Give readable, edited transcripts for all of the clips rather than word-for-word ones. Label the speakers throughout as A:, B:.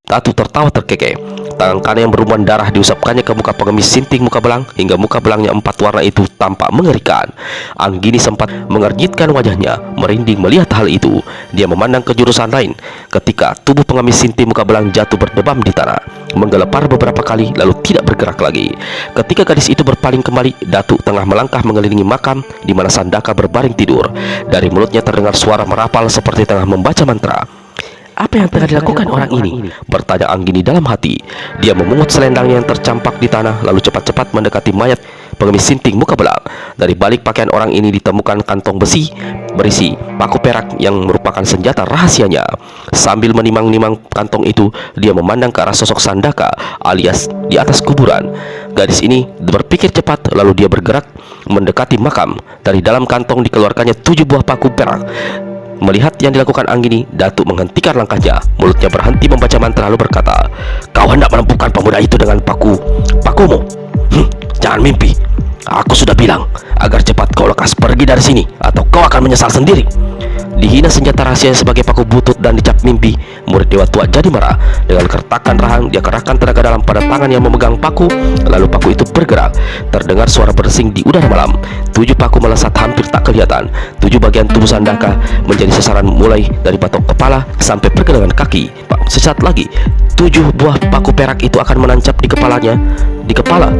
A: Datu tertawa terkekeh. Tangan kanan yang berlumuran darah diusapkannya ke muka pengemis Sinting Muka Belang hingga muka belangnya 4 warna itu tampak mengerikan. Anggini sempat mengernyitkan wajahnya, merinding melihat hal itu. Dia memandang ke jurusan lain ketika tubuh pengemis Sinting Muka Belang jatuh berdebam di tanah, menggelepar beberapa kali lalu tidak bergerak lagi. Ketika gadis itu berpaling kembali, Datuk tengah melangkah mengelilingi makam di mana Sandaka berbaring tidur. Dari mulutnya terdengar suara merapal seperti tengah membaca mantra. "Apa yang tengah dilakukan orang ini?" bertanya Anggini dalam hati. Dia memungut selendangnya yang tercampak di tanah lalu cepat-cepat mendekati mayat pengemis Sinting Muka Belang. Dari balik pakaian orang ini ditemukan kantong besi berisi paku perak yang merupakan senjata rahasianya. Sambil menimang-nimang kantong itu, dia memandang ke arah sosok Sandaka alias di atas kuburan. Gadis ini berpikir cepat lalu dia bergerak mendekati makam. Dari dalam kantong dikeluarkannya 7 buah paku perak. Melihat yang dilakukan Anggini, Datuk menghentikan langkahnya. Mulutnya berhenti membaca mantra lalu berkata, "Kau hendak melumpuhkan pemuda itu dengan pakumu? Jangan mimpi. Aku sudah bilang agar cepat kau lekas pergi dari sini atau kau akan menyesal sendiri." Dihina senjata rahasia sebagai paku butut dan dicap mimpi, murid dewa tua jadi marah. Dengan kertakan rahang, dia kerahkan tenaga dalam pada tangan yang memegang paku. Lalu paku itu bergerak. Terdengar suara berdesing di udara malam. 7 paku melesat hampir tak kelihatan. 7 bagian tubuh Sandaka menjadi sasaran mulai dari batok kepala sampai pergelangan kaki. Sesaat lagi 7 buah paku perak itu akan menancap di kepala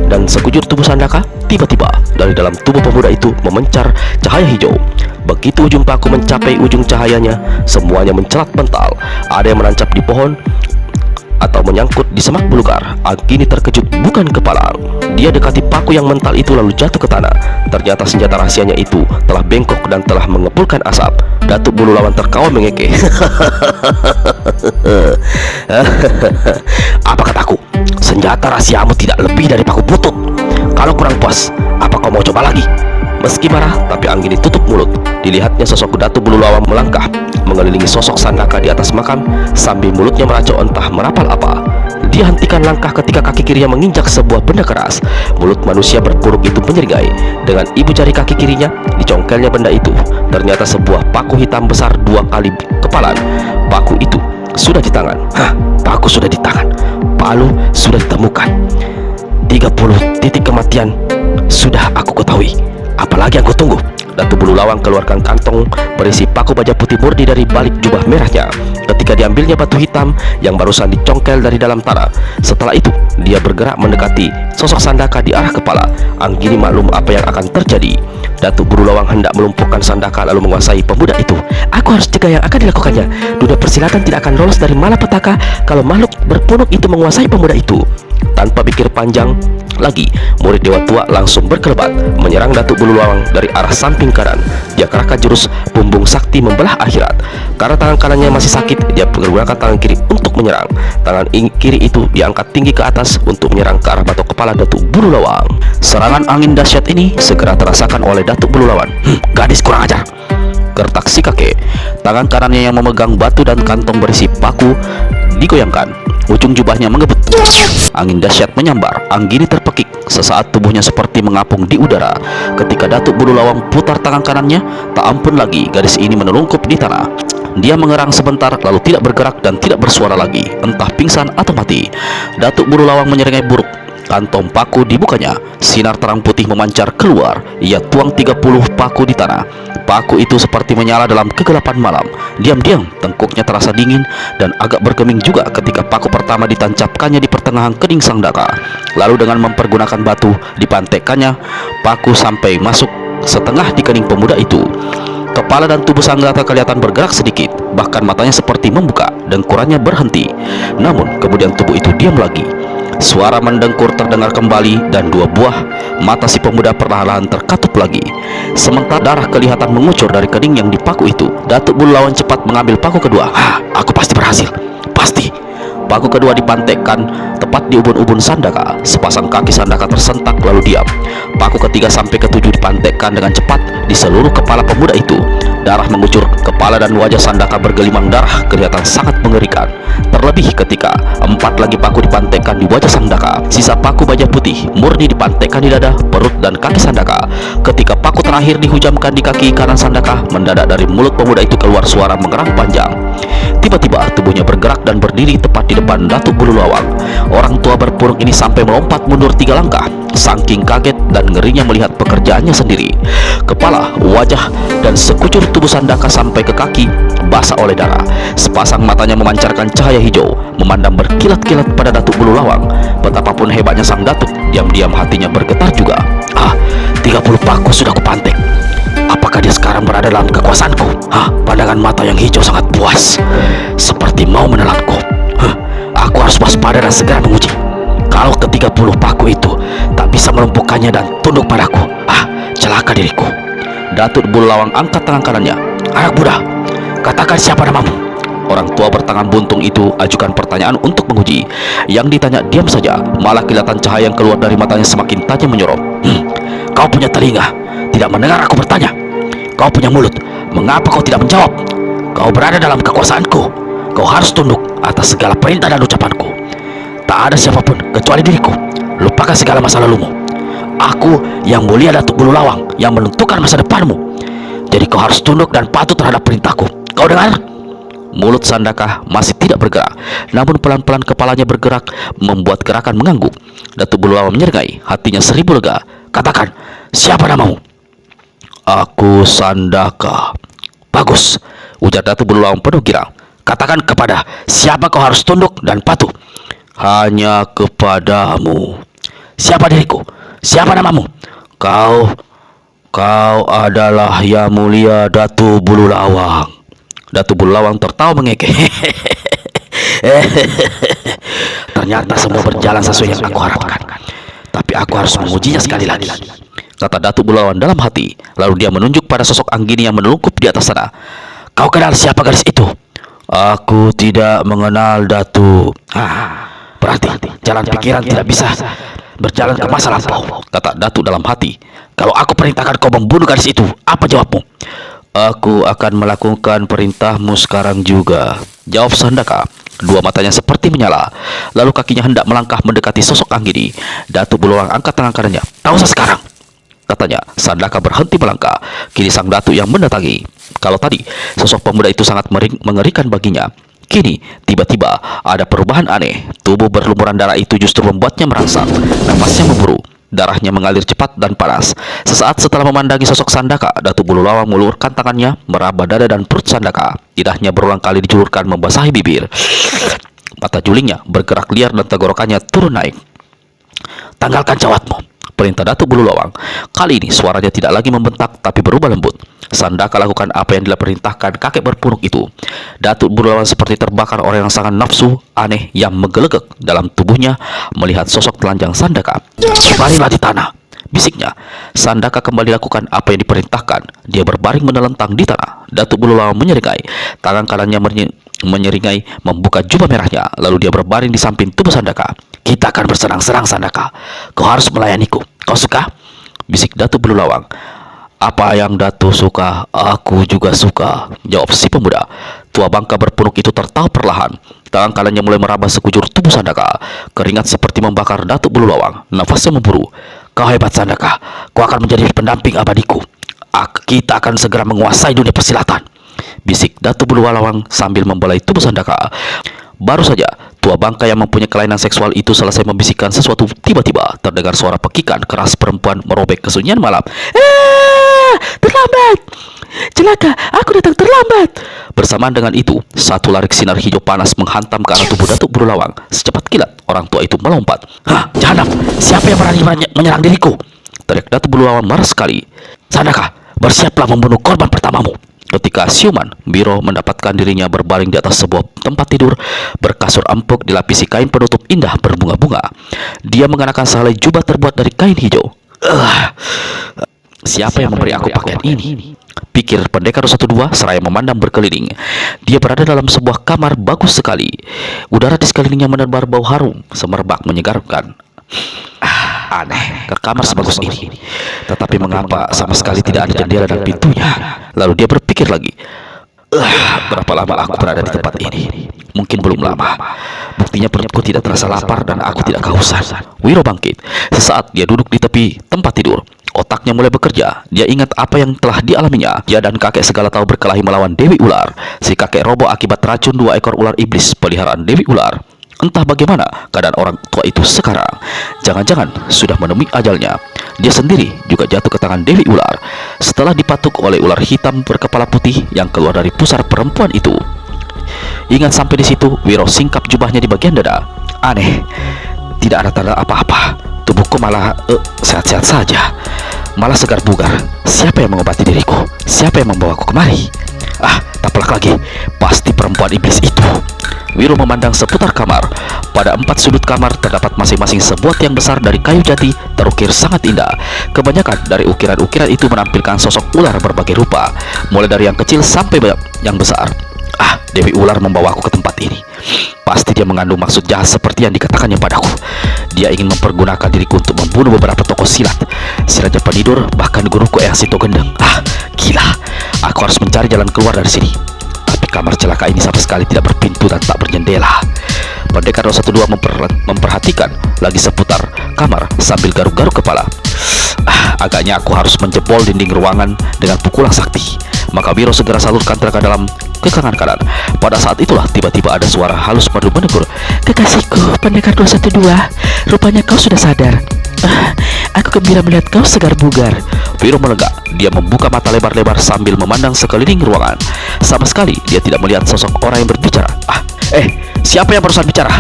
A: dan sekujur tubuh Sandaka. Tiba-tiba dari dalam tubuh pemuda itu memencar cahaya hijau. Begitu ujung paku mencapai ujung cahayanya, semuanya mencelat mental. Ada yang menancap di pohon atau menyangkut di semak belukar. Anggini terkejut bukan kepala. Dia dekati paku yang mental itu lalu jatuh ke tanah. Ternyata senjata rahasianya itu telah bengkok dan telah mengepulkan asap. Datuk Bulu Lawan tertawa mengekeh. "Apa kataku? Senjata rahasiamu tidak lebih dari paku butut. Kalau kurang puas, apa kau mau coba lagi?" Meski marah, tapi Anggini tutup mulut. Dilihatnya sosok Datuk Bulu Lawan melangkah mengelilingi sosok Sandaka di atas makam sambil mulutnya meracau entah merapal apa. Dia hentikan langkah ketika kaki kirinya menginjak sebuah benda keras. Mulut manusia berpuruk itu menyeringai. Dengan ibu jari kaki kirinya dicongkelnya benda itu. Ternyata sebuah paku hitam besar 2 kali kepalan. Paku itu sudah di tangan. Paku sudah di tangan. Palu sudah ditemukan. 30 titik kematian sudah aku ketahui. Apalagi yang kau tunggu? Datuk Bulu Lawang keluarkan kantong berisi paku baja putih murni dari balik jubah merahnya. Ketika diambilnya batu hitam yang barusan dicongkel dari dalam tanah. Setelah itu, dia bergerak mendekati sosok Sandaka di arah kepala. Anggini maklum apa yang akan terjadi. Datuk Bulu Lawang hendak melumpuhkan Sandaka lalu menguasai pemuda itu. "Aku harus cegah yang akan dilakukannya. Dunia persilatan tidak akan lolos dari malapetaka kalau makhluk berpunuk itu menguasai pemuda itu." Tanpa pikir panjang lagi, murid dewa tua langsung berkelebat menyerang Datuk Bulu Lawang dari arah samping kanan. Dia kerahkan jurus bumbung sakti membelah akhirat. Karena tangan kanannya masih sakit, dia menggunakan tangan kiri untuk menyerang. Tangan kiri itu diangkat tinggi ke atas untuk menyerang ke arah batok kepala Datuk Bulu Lawang. Serangan angin dahsyat ini segera terasakan oleh Datuk Bulu Lawang. "Gadis kurang ajar!" gertak si kakek. Tangan kanannya yang memegang batu dan kantong berisi paku digoyangkan. Ujung jubahnya mengebut. Angin dahsyat menyambar. Anggini terpekik. Sesaat tubuhnya seperti mengapung di udara. Ketika Datuk Bulu Lawang putar tangan kanannya, tak ampun lagi gadis ini menelungkup di tanah. Dia mengerang sebentar lalu tidak bergerak dan tidak bersuara lagi, entah pingsan atau mati. Datuk Bulu Lawang menyeringai buruk. Kantong paku dibukanya. Sinar terang putih memancar keluar. Ia tuang 30 paku di tanah. Paku itu seperti menyala dalam kegelapan malam. Diam-diam tengkuknya terasa dingin dan agak bergeming juga ketika paku pertama ditancapkannya di pertengahan kening Sandaka. Lalu dengan mempergunakan batu dipantekkannya paku sampai masuk setengah di kening pemuda itu. Kepala dan tubuh Sandaka kelihatan bergerak sedikit, bahkan matanya seperti membuka, dengkurannya berhenti. Namun kemudian tubuh itu diam lagi. Suara mendengkur terdengar kembali dan 2 buah mata si pemuda perlahan-lahan terkatup lagi. Sementara darah kelihatan mengucur dari kening yang dipaku itu. Datuk Bulu Lawang cepat mengambil paku kedua. Aku pasti berhasil. Pasti. Paku kedua dipantekkan tepat di ubun-ubun Sandaka. Sepasang kaki Sandaka tersentak lalu diam. Paku ketiga sampai ketujuh dipantekkan dengan cepat di seluruh kepala pemuda itu. Darah mengucur, kepala dan wajah Sandaka bergelimang darah kelihatan sangat mengerikan. Terlebih ketika 4 lagi paku dipantekkan di wajah Sandaka. Sisa paku baja putih murni dipantekkan di dada, perut dan kaki Sandaka. Ketika paku terakhir dihujamkan di kaki kanan Sandaka, mendadak dari mulut pemuda itu keluar suara mengerang panjang. Tiba-tiba tubuhnya bergerak dan berdiri tepat di depan Datuk Bulu Lawang. Orang tua berpuruk ini sampai melompat mundur 3 langkah, saking kaget dan ngerinya melihat pekerjaannya sendiri. Kepala, wajah, dan sekucur tubuh Sandaka sampai ke kaki basah oleh darah. Sepasang matanya memancarkan cahaya hijau, memandang berkilat-kilat pada Datuk Bulu Lawang. Betapapun hebatnya sang datuk, diam-diam hatinya bergetar juga. 30 paku sudah kupantik. Apakah dia sekarang berada dalam kekuasaanku? Pandangan mata yang hijau sangat puas, seperti mau menelanku. Aku harus waspada dan segera menguji. Kalau ke-30 paku itu tak bisa melumpuhkannya dan tunduk padaku, celaka diriku. Datuk Bulu Lawang angkat tangan kanannya. Anak muda, katakan siapa namamu? Orang tua bertangan buntung itu ajukan pertanyaan untuk menguji. Yang ditanya diam saja, malah kelihatan cahaya yang keluar dari matanya semakin tajam menyorot. Kau punya telinga, tidak mendengar aku bertanya. Kau punya mulut, mengapa kau tidak menjawab? Kau berada dalam kekuasaanku. Kau harus tunduk atas segala perintah dan ucapanku. Tak ada siapapun kecuali diriku. Lupakan segala masa lalumu. Aku yang mulia Datuk Bulu Lawang yang menentukan masa depanmu. Jadi kau harus tunduk dan patuh terhadap perintahku. Kau dengar? Mulut Sandaka masih tidak bergerak, namun pelan-pelan kepalanya bergerak, membuat gerakan mengangguk. Datuk Bulu Lawang menyeringai, hatinya 1000 lega. Katakan, siapa namamu? Aku Sandaka. Bagus, ujar Datuk Bulu Lawang penuh girang. Katakan kepada siapa kau harus tunduk dan patuh. Hanya kepadamu. Siapa diriku? Siapa namamu? Kau adalah Yang Mulia Datuk Bulu Lawang. Datuk Bulu Lawang tertawa mengekeh. Ternyata semua berjalan sesuai yang aku harapkan. Tapi aku harus mengujinya sekali lagi, kata Datuk Bulu Lawang dalam hati. Lalu dia menunjuk pada sosok Anggini yang menelungkup di atas sana. Kau kenal siapa gadis itu? Aku tidak mengenal, Datuk. Berarti jalan pikiran tidak bisa berjalan ke masa lampau, kata Datuk dalam hati. Kalau aku perintahkan kau membunuh gadis itu, apa jawabmu? Aku akan melakukan perintahmu sekarang juga, jawab Sandaka. Dua matanya seperti menyala. Lalu kakinya hendak melangkah mendekati sosok Anggini. Datuk Bulu Lawang angkat tangan kanannya. Tak usah sekarang, katanya. Sandaka berhenti melangkah. Kini sang datuk yang mendatangi. Kalau tadi sosok pemuda itu sangat mengerikan baginya, kini tiba-tiba ada perubahan aneh. Tubuh berlumuran darah itu justru membuatnya merangsang. Nafasnya memburu, darahnya mengalir cepat dan panas. Sesaat setelah memandangi sosok Sandaka, Datuk Bulu Lawang mengulurkan tangannya meraba dada dan perut Sandaka. Lidahnya berulang kali dijulurkan membasahi bibir. Mata julingnya bergerak liar dan tenggorokannya turun naik. Tanggalkan cawatmu, perintah Datuk Bulu Lawang. Kali ini suaranya tidak lagi membentak tapi berubah lembut. Sandaka lakukan apa yang diperintahkan kakek berpunuk itu. Datuk Bulu Lawang seperti terbakar orang yang sangat nafsu aneh yang menggelegek dalam tubuhnya melihat sosok telanjang Sandaka. Baringlah di tanah, bisiknya. Sandaka kembali lakukan apa yang diperintahkan. Dia berbaring menelentang di tanah. Datuk Bulu Lawang menyeringai. Tangan kanannya menyeringai membuka jubah merahnya. Lalu dia berbaring di samping tubuh Sandaka. Kita akan berserang-serang, Sandaka. Kau harus melayaniku. Kau suka? Bisik Datuk Bulu Lawang. Apa yang Datuk suka, aku juga suka, jawab si pemuda. Tua bangka berpunuk itu tertawa perlahan. Tangan kanannya mulai meraba sekujur tubuh Sandaka. Keringat seperti membakar Datuk Bulu Lawang. Nafasnya memburu. Kau hebat, Sandaka. Kau akan menjadi pendamping abadiku. Kita akan segera menguasai dunia persilatan, bisik Datuk Bulu Lawang sambil membelai tubuh Sandaka. Baru saja tua bangka yang mempunyai kelainan seksual itu selesai membisikkan sesuatu, tiba-tiba terdengar suara pekikan keras perempuan merobek kesunyian malam. Terlambat! Celaka, aku datang terlambat! Bersamaan dengan itu, satu larik sinar hijau panas menghantam ke arah tubuh Datuk Bulu Lawang. Secepat kilat, orang tua itu melompat. Jahanam! Siapa yang berani menyerang diriku? Teriak Datuk Bulu Lawang marah sekali. Sandaka, bersiaplah membunuh korban pertamamu. Ketika siuman, Biro mendapatkan dirinya berbaring di atas sebuah tempat tidur berkasur empuk dilapisi kain penutup indah berbunga-bunga. Dia mengenakan sehelai jubah terbuat dari kain hijau. Siapa yang memberi aku pakaian ini? Pikir pendekar 12 seraya memandang berkeliling. Dia berada dalam sebuah kamar bagus sekali. Udara di sekelilingnya menebar bau harum semerbak menyegarkan. Aneh, ke kamar sebagus ini, tetapi mengapa sama sekali tidak ada jendela dan pintunya? Lalu dia berpikir lagi. Berapa lama aku berada di tempat ini? Mungkin belum lama. Buktinya perutku tidak terasa lapar dan aku tidak kehausan. Wiro bangkit. Sesaat dia duduk di tepi tempat tidur. Otaknya mulai bekerja. Dia ingat apa yang telah dialaminya. Dia dan kakek segala tahu berkelahi melawan Dewi Ular. Si kakek roboh akibat racun 2 ekor ular iblis peliharaan Dewi Ular. Entah bagaimana keadaan orang tua itu sekarang. Jangan-jangan sudah menemui ajalnya. Dia sendiri juga jatuh ke tangan Dewi Ular setelah dipatuk oleh ular hitam berkepala putih yang keluar dari pusar perempuan itu. Ingat sampai di situ, Wiro singkap jubahnya di bagian dada. Aneh, tidak ada tanda apa-apa. Tubuhku malah sehat-sehat saja, malah segar bugar. Siapa yang mengobati diriku? Siapa yang membawaku kemari? Tak pelak lagi, pasti perempuan iblis itu. Wiro memandang seputar kamar. Pada 4 sudut kamar terdapat masing-masing sebuah tiang besar dari kayu jati terukir sangat indah. Kebanyakan dari ukiran-ukiran itu menampilkan sosok ular berbagai rupa, mulai dari yang kecil sampai yang besar. Dewi Ular membawaku ke tempat ini. Pasti dia mengandung maksud jahat seperti yang dikatakannya padaku. Dia ingin mempergunakan diriku untuk membunuh beberapa tokoh silat, si Raja Penidur, bahkan guruku Eyang Sinto Gendeng. Gila. Aku harus mencari jalan keluar dari sini. Tapi kamar celaka ini sama sekali tidak berpintu dan tak berjendela. Pendekar 212 memperhatikan lagi seputar kamar sambil garuk-garuk kepala. Agaknya aku harus menjebol dinding ruangan dengan pukulan sakti. Maka Wiro segera salurkan tenaga dalam ke kanan. Pada saat itulah tiba-tiba ada suara halus merdu menegur. Kekasihku, pendekar 212, rupanya kau sudah sadar. Aku gembira melihat kau segar bugar. Wiro melegak. Dia membuka mata lebar-lebar sambil memandang sekeliling ruangan. Sama sekali dia tidak melihat sosok orang yang berbicara. Siapa yang barusan bicara?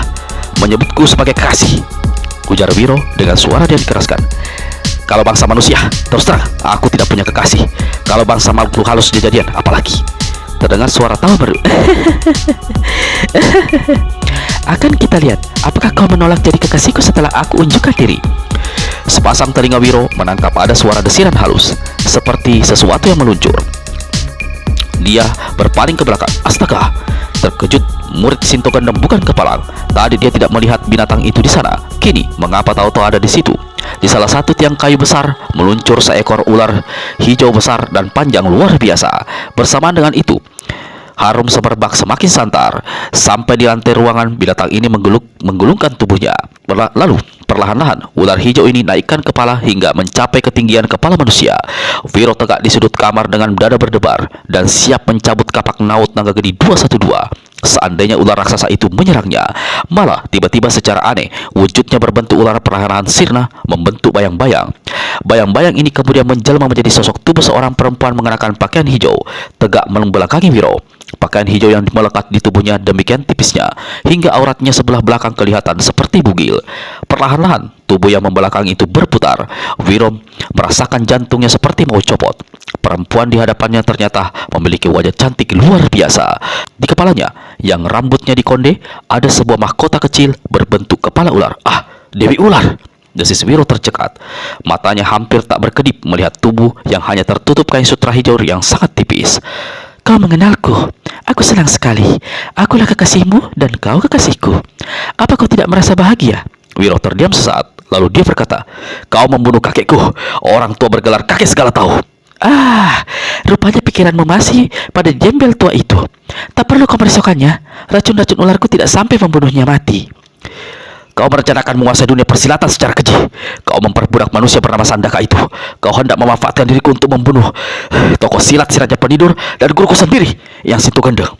A: Menyebutku sebagai kekasih, ujar Wiro dengan suara dia dikeraskan. Kalau bangsa manusia, terus terang, aku tidak punya kekasih. Kalau bangsa makhluk halus jadian, apalagi. Terdengar suara tawa baru. Akan kita lihat, apakah kau menolak jadi kekasihku setelah aku unjukkan diri. Sepasang telinga Wiro menangkap ada suara desiran halus, seperti sesuatu yang meluncur. Dia berpaling ke belakang. Astaga! Terkejut, murid Sinto Gendeng bukan kepalang. Tadi dia tidak melihat binatang itu di sana. Kini, mengapa tahu-tahu ada di situ? Di salah satu tiang kayu besar meluncur seekor ular hijau besar dan panjang luar biasa. Bersamaan dengan itu, harum semerbak semakin santar. Sampai di lantai ruangan, binatang ini menggulungkan tubuhnya. Lalu, perlahan-lahan, ular hijau ini naikkan kepala hingga mencapai ketinggian kepala manusia. Wiro tegak di sudut kamar dengan dada berdebar dan siap mencabut kapak naut naga geni 212. Seandainya ular raksasa itu menyerangnya, malah tiba-tiba secara aneh, wujudnya berbentuk ular perlahan sirna, membentuk bayang-bayang. Bayang-bayang ini kemudian menjelma menjadi sosok tubuh seorang perempuan mengenakan pakaian hijau, tegak membelakangi Wiro. Pakaian hijau yang melekat di tubuhnya demikian tipisnya, hingga auratnya sebelah belakang kelihatan seperti bugil. Perlahan-lahan, tubuh yang membelakangi itu berputar. Wiro merasakan jantungnya seperti mau copot. Perempuan di hadapannya ternyata memiliki wajah cantik luar biasa. Di kepalanya, yang rambutnya dikonde, ada sebuah mahkota kecil berbentuk kepala ular. Dewi Ular! Desis Wiro tercekat. Matanya hampir tak berkedip melihat tubuh yang hanya tertutup kain sutra hijau yang sangat tipis. Kau mengenalku. Aku senang sekali. Akulah kekasihmu dan kau kekasihku. Apa kau tidak merasa bahagia? Wiro terdiam sesaat. Lalu dia berkata, kau membunuh kakekku. Orang tua bergelar kakek segala tahu. Rupanya pikiranmu masih pada jembel tua itu. Tak perlu kau merisaukannya. Racun-racun ularku tidak sampai membunuhnya mati. Kau merencanakan menguasai dunia persilatan secara keji. Kau memperbudak manusia bernama Sandaka itu. Kau hendak memanfaatkan diriku untuk membunuh tokoh silat si Raja Penidur dan guruku sendiri, Eyang Sinto Gendeng.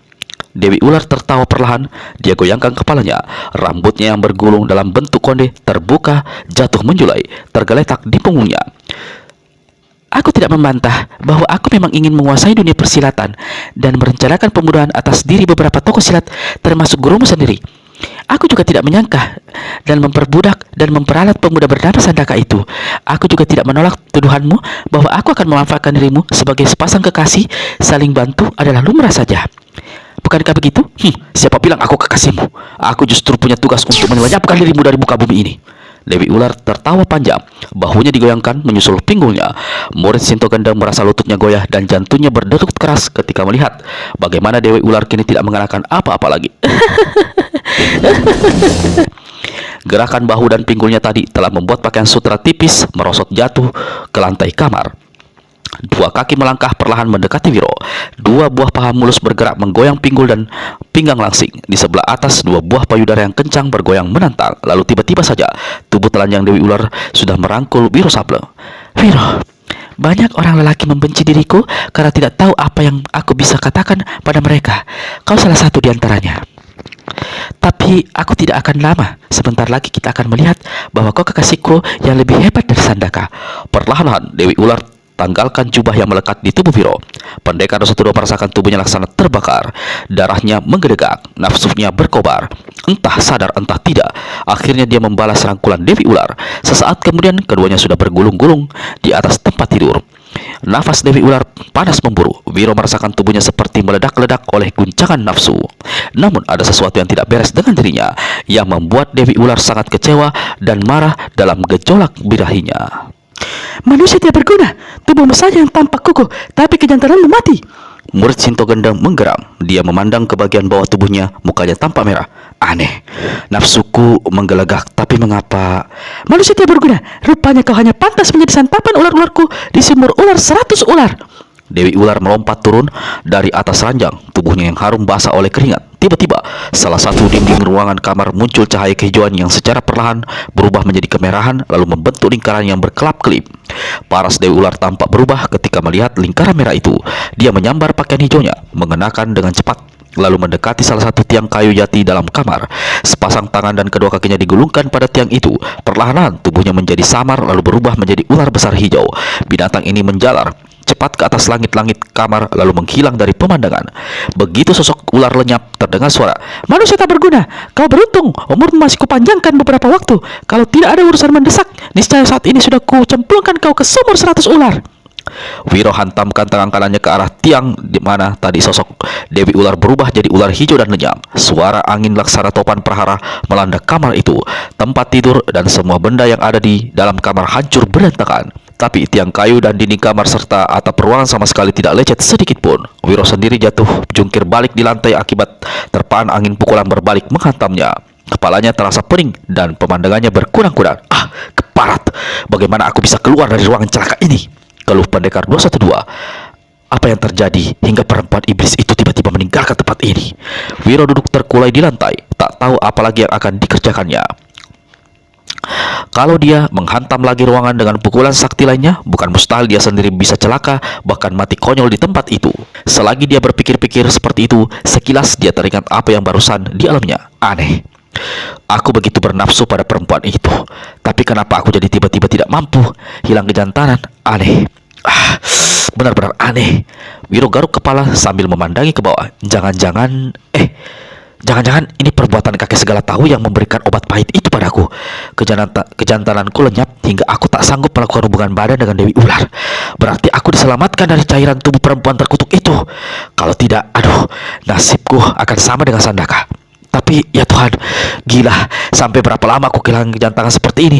A: Dewi Ular tertawa perlahan. Dia goyangkan kepalanya. Rambutnya yang bergulung dalam bentuk konde terbuka, jatuh menjulai, tergeletak di punggungnya. Aku tidak membantah bahwa aku memang ingin menguasai dunia persilatan dan merencanakan pembunuhan atas diri beberapa tokoh silat, termasuk gurumu sendiri. Aku juga tidak menyangka dan memperbudak dan memperalat pemuda bernama Sandaka itu. Aku juga tidak menolak tuduhanmu bahwa aku akan memanfaatkan dirimu sebagai sepasang kekasih. Saling bantu adalah lumrah saja. Bukankah begitu? Siapa bilang aku kekasihmu? Aku justru punya tugas untuk melenyapkan dirimu dari muka bumi ini. Dewi Ular tertawa panjang. Bahunya digoyangkan menyusul pinggulnya. Murid Sinto Gendeng merasa lututnya goyah dan jantungnya berdetak keras ketika melihat bagaimana Dewi Ular kini tidak mengenakan apa-apa lagi. Gerakan bahu dan pinggulnya tadi telah membuat pakaian sutra tipis merosot jatuh ke lantai kamar. Dua kaki melangkah perlahan mendekati Wiro. Dua buah paha mulus bergerak menggoyang pinggul dan pinggang langsing. Di sebelah atas, dua buah payudara yang kencang bergoyang menantang. Lalu tiba-tiba saja, tubuh telanjang Dewi Ular sudah merangkul Wiro Sable.
B: Wiro, banyak orang lelaki membenci diriku karena tidak tahu apa yang aku bisa katakan pada mereka. Kau salah satu di antaranya. Tapi aku tidak akan lama. Sebentar lagi kita akan melihat bahwa kau kekasihku yang lebih hebat dari Sandaka.
A: Perlahan-lahan Dewi Ular tanggalkan jubah yang melekat di tubuh Wiro. Pendekar 212 merasakan tubuhnya laksana terbakar. Darahnya menggedegak, nafsunya berkobar. Entah sadar entah tidak, akhirnya dia membalas rangkulan Dewi Ular. Sesaat kemudian keduanya sudah bergulung-gulung di atas tempat tidur. Nafas Dewi Ular panas memburu. Wiro merasakan tubuhnya seperti meledak-ledak oleh guncangan nafsu. Namun ada sesuatu yang tidak beres dengan dirinya, yang membuat Dewi Ular sangat kecewa dan marah dalam gejolak birahinya.
B: Manusia tidak berguna, tubuhmu saja yang tampak kukuh, tapi kejantananmu mati.
A: Murid Sinto Gendeng menggeram. Dia memandang ke bagian bawah tubuhnya, mukanya tampak merah. Aneh, nafsuku menggelegak, tapi mengapa?
B: Manusia tidak berguna, rupanya kau hanya pantas menjadi santapan ular-ularku di sumur ular 100 ular.
A: Dewi Ular melompat turun dari atas ranjang, tubuhnya yang harum basah oleh keringat. Tiba-tiba, salah satu dinding ruangan kamar muncul cahaya kehijauan yang secara perlahan berubah menjadi kemerahan, lalu membentuk lingkaran yang berkelap-kelip. Paras Dewi Ular tampak berubah ketika melihat lingkaran merah itu. Dia menyambar pakaian hijaunya, mengenakan dengan cepat, lalu mendekati salah satu tiang kayu jati dalam kamar. Sepasang tangan dan kedua kakinya digulungkan pada tiang itu. Perlahan tubuhnya menjadi samar, lalu berubah menjadi ular besar hijau. Binatang ini menjalar cepat ke atas langit-langit kamar, lalu menghilang dari pemandangan. Begitu sosok ular lenyap, terdengar suara,
B: manusia tak berguna, kau beruntung, umurmu masih kupanjangkan beberapa waktu. Kalau tidak ada urusan mendesak, niscaya saat ini sudah kucemplungkan kau ke sumur 100 ular.
A: Wiro hantamkan tangan kanannya ke arah tiang di mana tadi sosok Dewi Ular berubah jadi ular hijau dan lenyap. Suara angin laksana topan prahara melanda kamar itu. Tempat tidur dan semua benda yang ada di dalam kamar hancur berantakan. Tapi tiang kayu dan dinding kamar serta atap ruangan sama sekali tidak lecet sedikit pun. Wiro sendiri jatuh jungkir balik di lantai akibat terpaan angin pukulan berbalik menghantamnya. Kepalanya terasa pening dan pemandangannya berkurang-kurang. Ah, keparat. Bagaimana aku bisa keluar dari ruangan celaka ini? Keluh pendekar 212. Apa yang terjadi hingga perempuan iblis itu tiba-tiba meninggalkan tempat ini? Wiro duduk terkulai di lantai, tak tahu apa lagi yang akan dikerjakannya. Kalau dia menghantam lagi ruangan dengan pukulan sakti lainnya, bukan mustahil dia sendiri bisa celaka, bahkan mati konyol di tempat itu. Selagi dia berpikir-pikir seperti itu, sekilas dia teringat apa yang barusan dialaminya. Aneh. Aku begitu bernafsu pada perempuan itu, tapi kenapa aku jadi tiba-tiba tidak mampu? Hilang kejantanan. Aneh. Benar-benar aneh. Wiro garuk kepala sambil memandangi ke bawah. Jangan-jangan ini perbuatan kakek segala tahu yang memberikan obat pahit itu padaku. Kejantananku lenyap hingga aku tak sanggup melakukan hubungan badan dengan Dewi Ular. Berarti aku diselamatkan dari cairan tubuh perempuan terkutuk itu. Kalau tidak, aduh, nasibku akan sama dengan Sandaka. Tapi ya Tuhan, gila, sampai berapa lama aku kehilangan kejantangan seperti ini?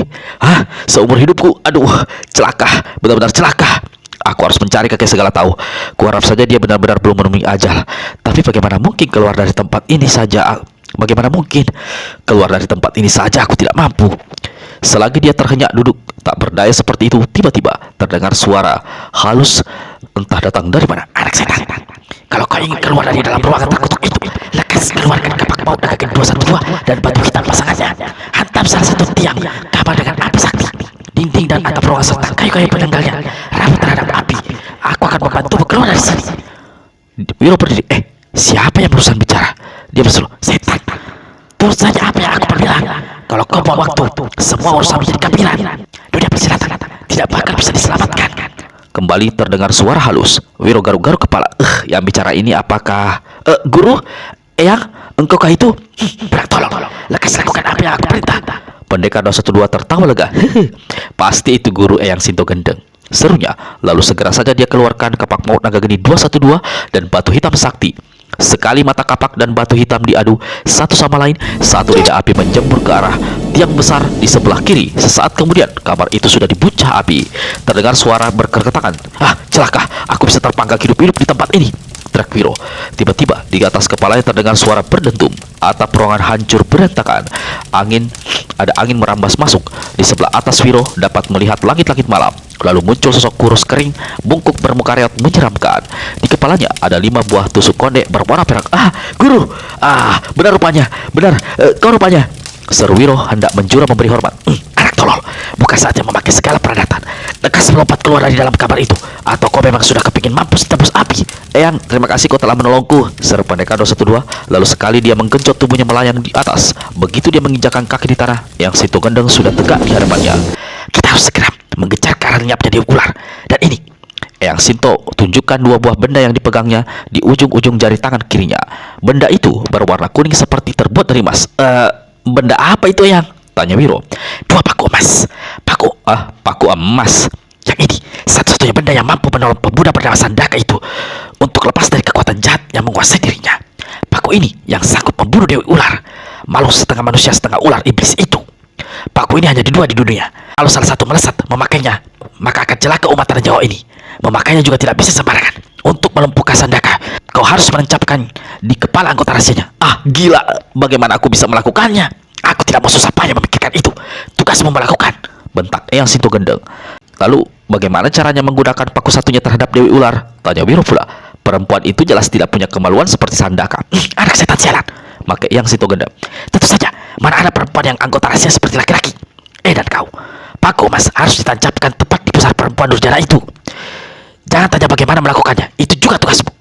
A: Seumur hidupku, aduh, celaka, benar-benar celaka. Aku harus mencari kakek segala tahu. Kuharap saja dia benar-benar belum menemui ajal. Tapi bagaimana mungkin keluar dari tempat ini saja? Bagaimana mungkin keluar dari tempat ini saja aku tidak mampu? Selagi dia terhenyak duduk tak berdaya seperti itu, tiba-tiba terdengar suara halus entah datang dari mana. Anak setan, kalau kau ingin keluar dari dalam ruangan terkutuk itu, lekas keluarkan kapak maut naga 212 dan batu hitam pasangannya. Hantam salah satu tiang kamar dengan api sakti. Dinding dan atap ruangan serta kayu-kayu penanggalnya rapuh terhadap api. Aku akan membantumu keluar dari sini. Wiro berdiri. Siapa yang berusaha bicara? Dia berseru, setan. Terus saja apa yang aku bilang. Kalau kau buang waktu, semua urusan menjadi kampiran. Dunia persilatan tidak bakal bisa diselamatkan. Kembali terdengar suara halus. Wiro garuk-garuk kepala. Yang bicara ini apakah guru? Eyang, engkaukah itu? Tolong, lekas lakukan apa yang aku perintah. Pendekar 212 tertawa lega. Pasti itu guru Eyang Sinto Gendeng, serunya. Lalu segera saja dia keluarkan kapak maut naga geni 212 dan batu hitam sakti. Sekali mata kapak dan batu hitam diadu satu sama lain, satu lidah api menjembur ke arah tiang besar di sebelah kiri. Sesaat kemudian kamar itu sudah dibuncah api. Terdengar suara berkeretakan. Celaka, aku bisa terpanggang hidup-hidup di tempat ini. berteriak Wiro. Tiba-tiba di atas kepalanya terdengar suara berdentum. Atap ruangan hancur berantakan. Ada angin merambas masuk. Di sebelah atas Wiro dapat melihat langit-langit malam. Lalu muncul sosok kurus kering, bungkuk bermuka reot menyeramkan. Di kepalanya ada 5 buah tusuk konde berwarna perak. "Ah, guru! Ah, benar rupanya! Benar, kau rupanya!" seru Wiro hendak menjura memberi hormat. Anak tolol, bukan saatnya memakai segala peradatan. Lekas melompat keluar dari dalam kamar itu, atau kau memang sudah kepingin mampus tembus api. Eyang, terima kasih kau telah menolongku, seru Pendekar 212. Lalu sekali dia menggenjot tubuhnya melayang di atas. Begitu dia menginjakkan kaki di tanah, Eyang Sitogendeng sudah tegak di hadapannya. Kita harus segera mengejar ke arah lenyapnya Dewi Ular. Dan ini, Eyang Sinto tunjukkan 2 buah benda yang dipegangnya di ujung-ujung jari tangan kirinya. Benda itu berwarna kuning seperti terbuat dari emas. Benda apa itu, Eyang? Tanya Wiro. 2 paku emas. Paku emas. Yang ini satu-satunya benda yang mampu menolong pemuda bernama Sandaka itu untuk lepas dari kekuatan jahat yang menguasai dirinya. Paku ini yang sanggup membunuh Dewi Ular, makhluk setengah manusia setengah ular iblis itu. Paku ini hanya di dunia. Kalau salah satu melesat memakainya, maka akan celaka umat tanah Jawa ini. Memakainya juga tidak bisa sembarangan. Untuk melumpuhkan Sandaka, kau harus menancapkan di kepala anggota rahasianya. Ah, gila, bagaimana aku bisa melakukannya? Aku tidak mau susah payah memikirkan itu. Tugasmu melakukan, bentak Eyang Sitogendeng. Lalu, bagaimana caranya menggunakan paku satunya terhadap Dewi Ular? Tanya Wiro pula. Perempuan itu jelas tidak punya kemaluan seperti Sandaka. Anak setan sialan, maka Eyang Sitogendeng. Tentu saja, mana ada perempuan yang anggota rahasia seperti laki-laki. Dan kau, paku emas harus ditancapkan tepat di pusar perempuan durjana itu. Jangan tanya bagaimana melakukannya, itu juga tugasmu.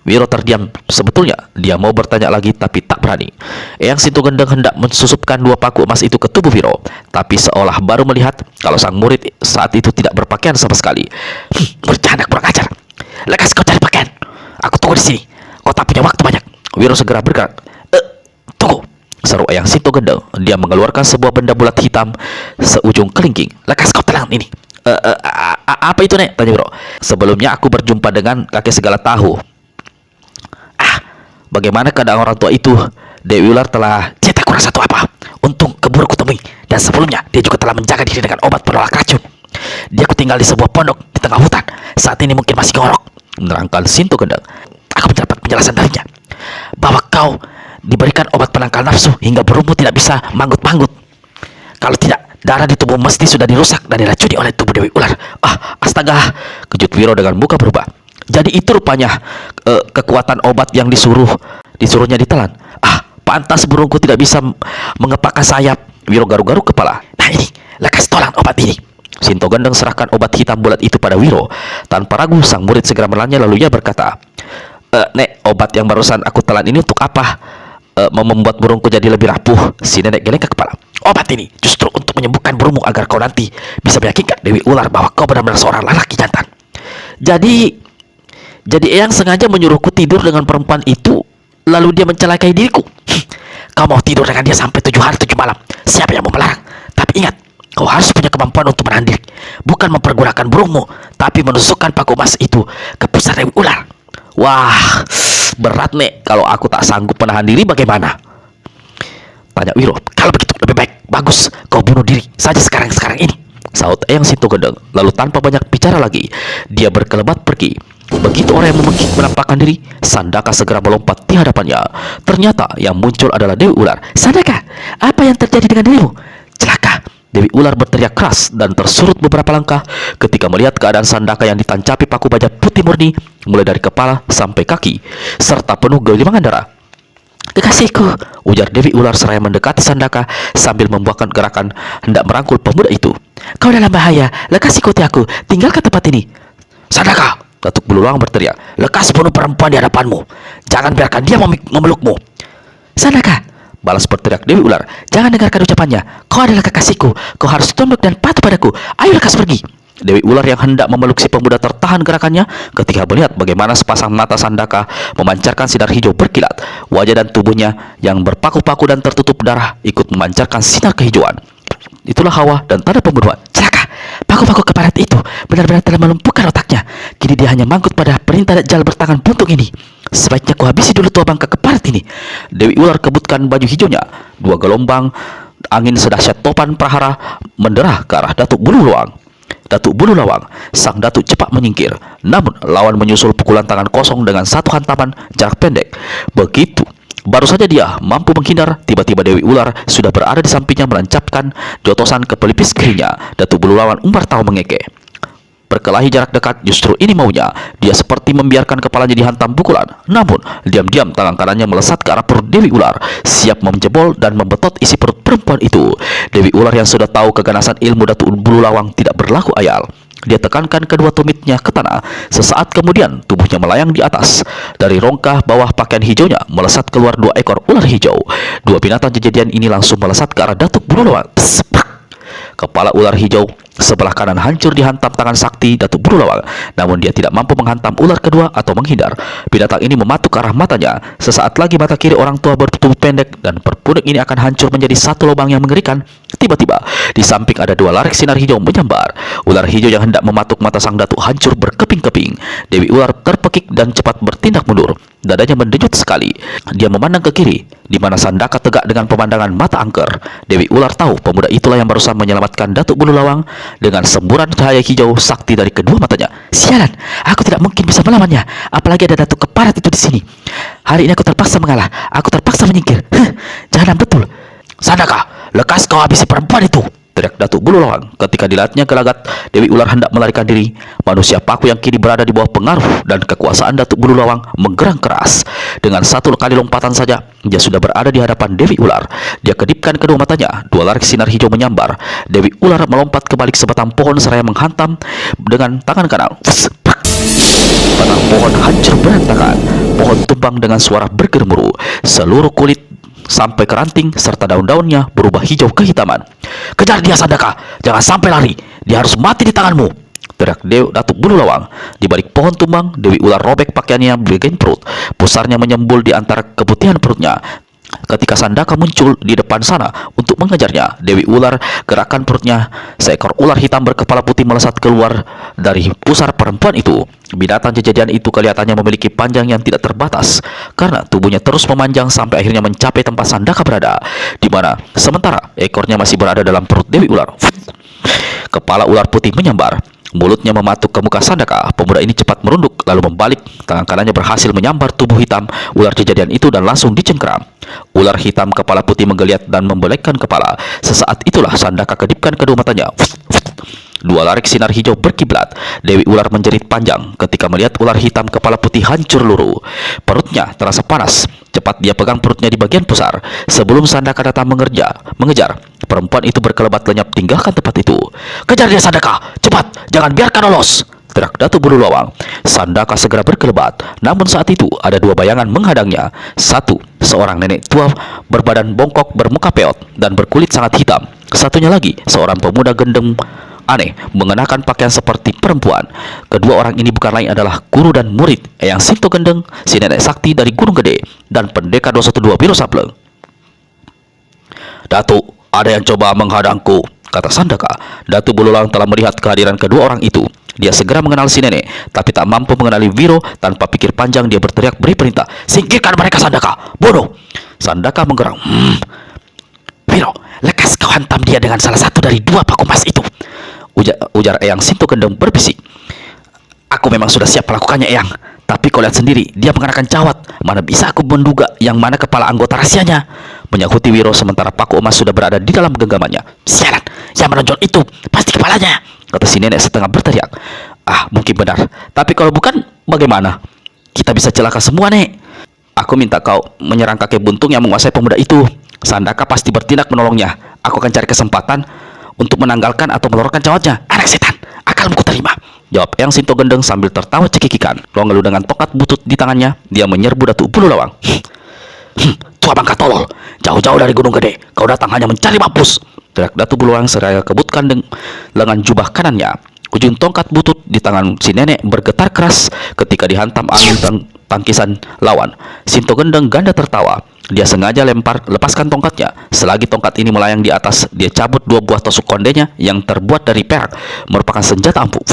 A: Wiro terdiam. Sebetulnya dia mau bertanya lagi tapi tak berani. Eyang Sitogendeng hendak mensusupkan 2 paku emas itu ke tubuh Wiro, tapi seolah baru melihat kalau sang murid saat itu tidak berpakaian sama sekali. Bercanda kurang ajar. Lekas kau cari pakaian. Aku tunggu di sini. Kau tak punya waktu banyak. Wiro segera bergerak. Tunggu, seru Eyang Sitogendeng. Dia mengeluarkan sebuah benda bulat hitam seujung kelingking. Lekas kau telan ini. Apa itu, Nek? Tanya Wiro. Sebelumnya aku berjumpa dengan kakek segala tahu. Bagaimana keadaan orang tua itu? Dewi Ular telah cetak kurang satu apa. Untung keburu kutemui. Dan sebelumnya dia juga telah menjaga diri dengan obat penolak racun. Dia kutinggal di sebuah pondok di tengah hutan. Saat ini mungkin masih ngorok, menerangkan Sitogendeng. Aku mendapat penjelasan darinya bahwa kau diberikan obat penangkal nafsu hingga burungmu tidak bisa manggut-manggut. Kalau tidak, darah di tubuh mesti sudah dirusak dan diracuni oleh tubuh Dewi Ular. Astaga, kejut Wiro dengan muka berubah. Jadi itu rupanya kekuatan obat yang disuruhnya ditelan. Pantas burungku tidak bisa mengepakkan sayap. Wiro garuk-garuk kepala. Nah ini, lekas tolan obat ini. Sitogendeng serahkan obat hitam bulat itu pada Wiro. Tanpa ragu sang murid segera menelannya, lalu ia berkata, Nek, obat yang barusan aku telan ini untuk apa? Mau membuat burungku jadi lebih rapuh. Si nenek geleng ke kepala. Obat ini justru untuk menyembuhkan burungmu agar kau nanti bisa meyakinkan Dewi Ular bahwa kau benar-benar seorang lelaki jantan. Jadi Eyang sengaja menyuruhku tidur dengan perempuan itu, lalu dia mencelakai diriku. Kau mau tidur dengan dia sampai 7 hari 7 malam. Siapa yang mau melarang? Tapi ingat, kau harus punya kemampuan untuk menahan diri. Bukan mempergunakan burungmu, tapi menusukkan paku emas itu ke pusar Dewi Ular. Wah, berat, Nek. Kalau aku tak sanggup menahan diri, bagaimana? Tanya Wiro. Kalau begitu lebih baik, bagus kau bunuh diri saja sekarang ini, sahut Eyang Sitogendeng. Lalu tanpa banyak bicara lagi, dia berkelebat pergi. Begitu orang yang memekik menampakkan diri, Sandaka segera melompat di hadapannya. Ternyata yang muncul adalah Dewi Ular. Sandaka, apa yang terjadi dengan dirimu? Celaka. Dewi Ular berteriak keras dan tersurut beberapa langkah ketika melihat keadaan Sandaka yang ditancapi paku baja putih murni, mulai dari kepala sampai kaki, serta penuh gelimangan darah. Kekasihku, ujar Dewi Ular seraya mendekati Sandaka sambil membuahkan gerakan hendak merangkul pemuda itu. Kau dalam bahaya, lekas ikuti aku, tinggalkan tempat ini. Sandaka, Datuk Bululang berteriak, lekas bunuh perempuan di hadapanmu. Jangan biarkan dia memelukmu. Sandaka, balas berteriak Dewi Ular, jangan dengarkan ucapannya. Kau adalah kekasihku, kau harus tunduk dan patuh padaku. Ayo lekas pergi. Dewi Ular yang hendak memeluk si pemuda tertahan gerakannya ketika melihat bagaimana sepasang mata Sandaka memancarkan sinar hijau berkilat. Wajah dan tubuhnya yang berpaku-paku dan tertutup darah ikut memancarkan sinar kehijauan. Itulah hawa dan tanda pembunuhan. Celaka, paku-paku keparat itu benar-benar telah melumpuhkan otaknya. Kini dia hanya manggut pada perintah Dajjal bertangan buntung ini. Sebaiknya ku habisi dulu tua bangka keparat ini. Dewi Ular kebutkan baju hijaunya. 2 gelombang angin sedahsyat topan prahara menderah ke arah Datuk Bululang. Datuk Bulu Lawang. Sang datuk cepat menyingkir, namun lawan menyusul pukulan tangan kosong dengan satu hantaman jarak pendek. Begitu baru saja dia mampu menghindar, tiba-tiba Dewi Ular sudah berada di sampingnya menancapkan jotosan ke pelipis kirinya. Datuk Bulu Lawang umbar tahu mengeke. Berkelahi jarak dekat, justru ini maunya. Dia seperti membiarkan kepalanya dihantam pukulan. Namun, diam-diam tangan kanannya melesat ke arah perut Dewi Ular, siap menjebol dan membetot isi perut perempuan itu. Dewi Ular yang sudah tahu keganasan ilmu Datuk Bulu Lawang tidak berlaku ayal. Dia tekankan kedua tumitnya ke tanah. Sesaat kemudian, tubuhnya melayang di atas. Dari rongkah bawah pakaian hijaunya, melesat keluar 2 ekor ular hijau. 2 binatang kejadian ini langsung melesat ke arah Datuk Bulu Lawang. Kepala ular hijau sebelah kanan hancur dihantam tangan sakti Datuk Bulu Lawang, namun dia tidak mampu menghantam ular kedua atau menghindar. Binatang ini mematuk ke arah matanya. Sesaat lagi mata kiri orang tua bertubuh pendek dan perpudek ini akan hancur menjadi satu lubang yang mengerikan. Tiba-tiba, di samping ada 2 larik sinar hijau menyambar. Ular hijau yang hendak mematuk mata sang datuk hancur berkeping-keping. Dewi Ular terpekik dan cepat bertindak mundur. Dadanya mendenyut sekali. Dia memandang ke kiri, di mana Sandaka tegak dengan pemandangan mata angker. Dewi Ular tahu pemuda itulah yang barusan menyelamatkan Datuk Bulu Lawang. Dengan semburan cahaya hijau sakti dari kedua matanya. Sialan, aku tidak mungkin bisa melawannya. Apalagi ada Datuk Keparat itu di sini. Hari ini aku terpaksa mengalah. Aku terpaksa menyingkir. Jangan betul. Sandaka, lekas kau habisi perempuan itu, teriak Datuk Bulu Lawang. Ketika dilihatnya gelagat, Dewi Ular hendak melarikan diri. Manusia paku yang kini berada di bawah pengaruh dan kekuasaan Datuk Bulu Lawang menggerang keras. Dengan satu kali lompatan saja, dia sudah berada di hadapan Dewi Ular. Dia kedipkan kedua matanya, 2 larik sinar hijau menyambar. Dewi Ular melompat ke balik sebatang pohon seraya menghantam dengan tangan kanan. Batang pohon hancur berantakan. Pohon tumbang dengan suara bergemuruh. Seluruh kulit sampai ke ranting serta daun-daunnya berubah hijau kehitaman. Kejar dia Sandaka, jangan sampai lari. Dia harus mati di tanganmu, teriak Datuk Bulu Lawang. Di balik pohon tumbang, Dewi Ular robek pakaiannya bagian perut. Pusarnya menyembul di antara keputihan perutnya. Ketika Sandaka muncul di depan sana untuk mengejarnya, Dewi Ular gerakan perutnya. Seekor ular hitam berkepala putih melesat keluar dari pusar perempuan itu. Binatang kejadian itu kelihatannya memiliki panjang yang tidak terbatas, karena tubuhnya terus memanjang sampai akhirnya mencapai tempat Sandaka berada, di mana sementara ekornya masih berada dalam perut Dewi Ular. Kepala ular putih menyambar. Mulutnya mematuk ke muka Sandaka. Pemuda ini cepat merunduk, lalu membalik. Tangan kanannya berhasil menyambar tubuh hitam ular kejadian itu dan langsung dicengkeram. Ular hitam kepala putih menggeliat dan membelekkan kepala. Sesaat itulah Sandaka kedipkan kedua matanya. 2 larik sinar hijau berkiblat. Dewi Ular menjerit panjang ketika melihat ular hitam kepala putih hancur luruh. Perutnya terasa panas. Cepat dia pegang perutnya di bagian pusar. Sebelum Sandaka datang mengejar, perempuan itu berkelebat lenyap tinggalkan tempat itu. Kejar dia Sandaka, cepat, jangan biarkan lolos, teriak Datuk Bulu Lawang. Sandaka segera berkelebat, namun saat itu ada 2 bayangan menghadangnya. Satu, seorang nenek tua berbadan bongkok, bermuka peot dan berkulit sangat hitam. Satunya lagi, seorang pemuda gendeng aneh mengenakan pakaian seperti perempuan. Kedua orang ini bukan lain adalah guru dan murid Eyang Sinto Gendeng, si nenek sakti dari Gunung Gede, dan pendekar 212 Biro Sableng. Datuk, ada yang coba menghadangku, kata Sandaka. Datuk Bulu Lawang telah melihat kehadiran kedua orang itu. Dia segera mengenal si nenek, tapi tak mampu mengenali Wiro. Tanpa pikir panjang dia berteriak beri perintah, singkirkan mereka Sandaka, bunuh. Sandaka menggerang. Wiro, lekas kau hantam dia dengan salah satu dari 2 paku emas itu, ujar Eyang Sinto Gendeng berbisik. Aku memang sudah siap melakukannya Eyang, tapi kau lihat sendiri, dia mengenakan cawat. Mana bisa aku menduga yang mana kepala anggota rahasianya, menyahuti Wiro sementara paku emas sudah berada di dalam genggamannya. Sialan, yang menonjol itu pasti kepalanya, kata si nenek setengah berteriak. Ah, mungkin benar, tapi kalau bukan bagaimana? Kita bisa celaka semua, Nek. Aku minta kau menyerang kakek buntung yang menguasai pemuda itu. Sandaka pasti bertindak menolongnya. Aku akan cari kesempatan untuk menanggalkan atau melorotkan cawatnya. Anak setan, akalmu ku terima, jawab Eyang Sinto Gendeng sambil tertawa cekikikan. Lalu dengan tongkat butut di tangannya, dia menyerbu Datuk Bulu Lawang. Tua bangka tolol, jauh-jauh dari Gunung Gede, kau datang hanya mencari mampus, teriak Datuk Bulu Lawang seraya kebutkan lengan jubah kanannya. Ujung tongkat butut di tangan si nenek bergetar keras ketika dihantam angin tangkisan lawan. Sinto Gendeng ganda tertawa. Dia sengaja lepaskan tongkatnya. Selagi tongkat ini melayang di atas, dia cabut 2 buah tusuk kondenya yang terbuat dari perak, merupakan senjata ampuh.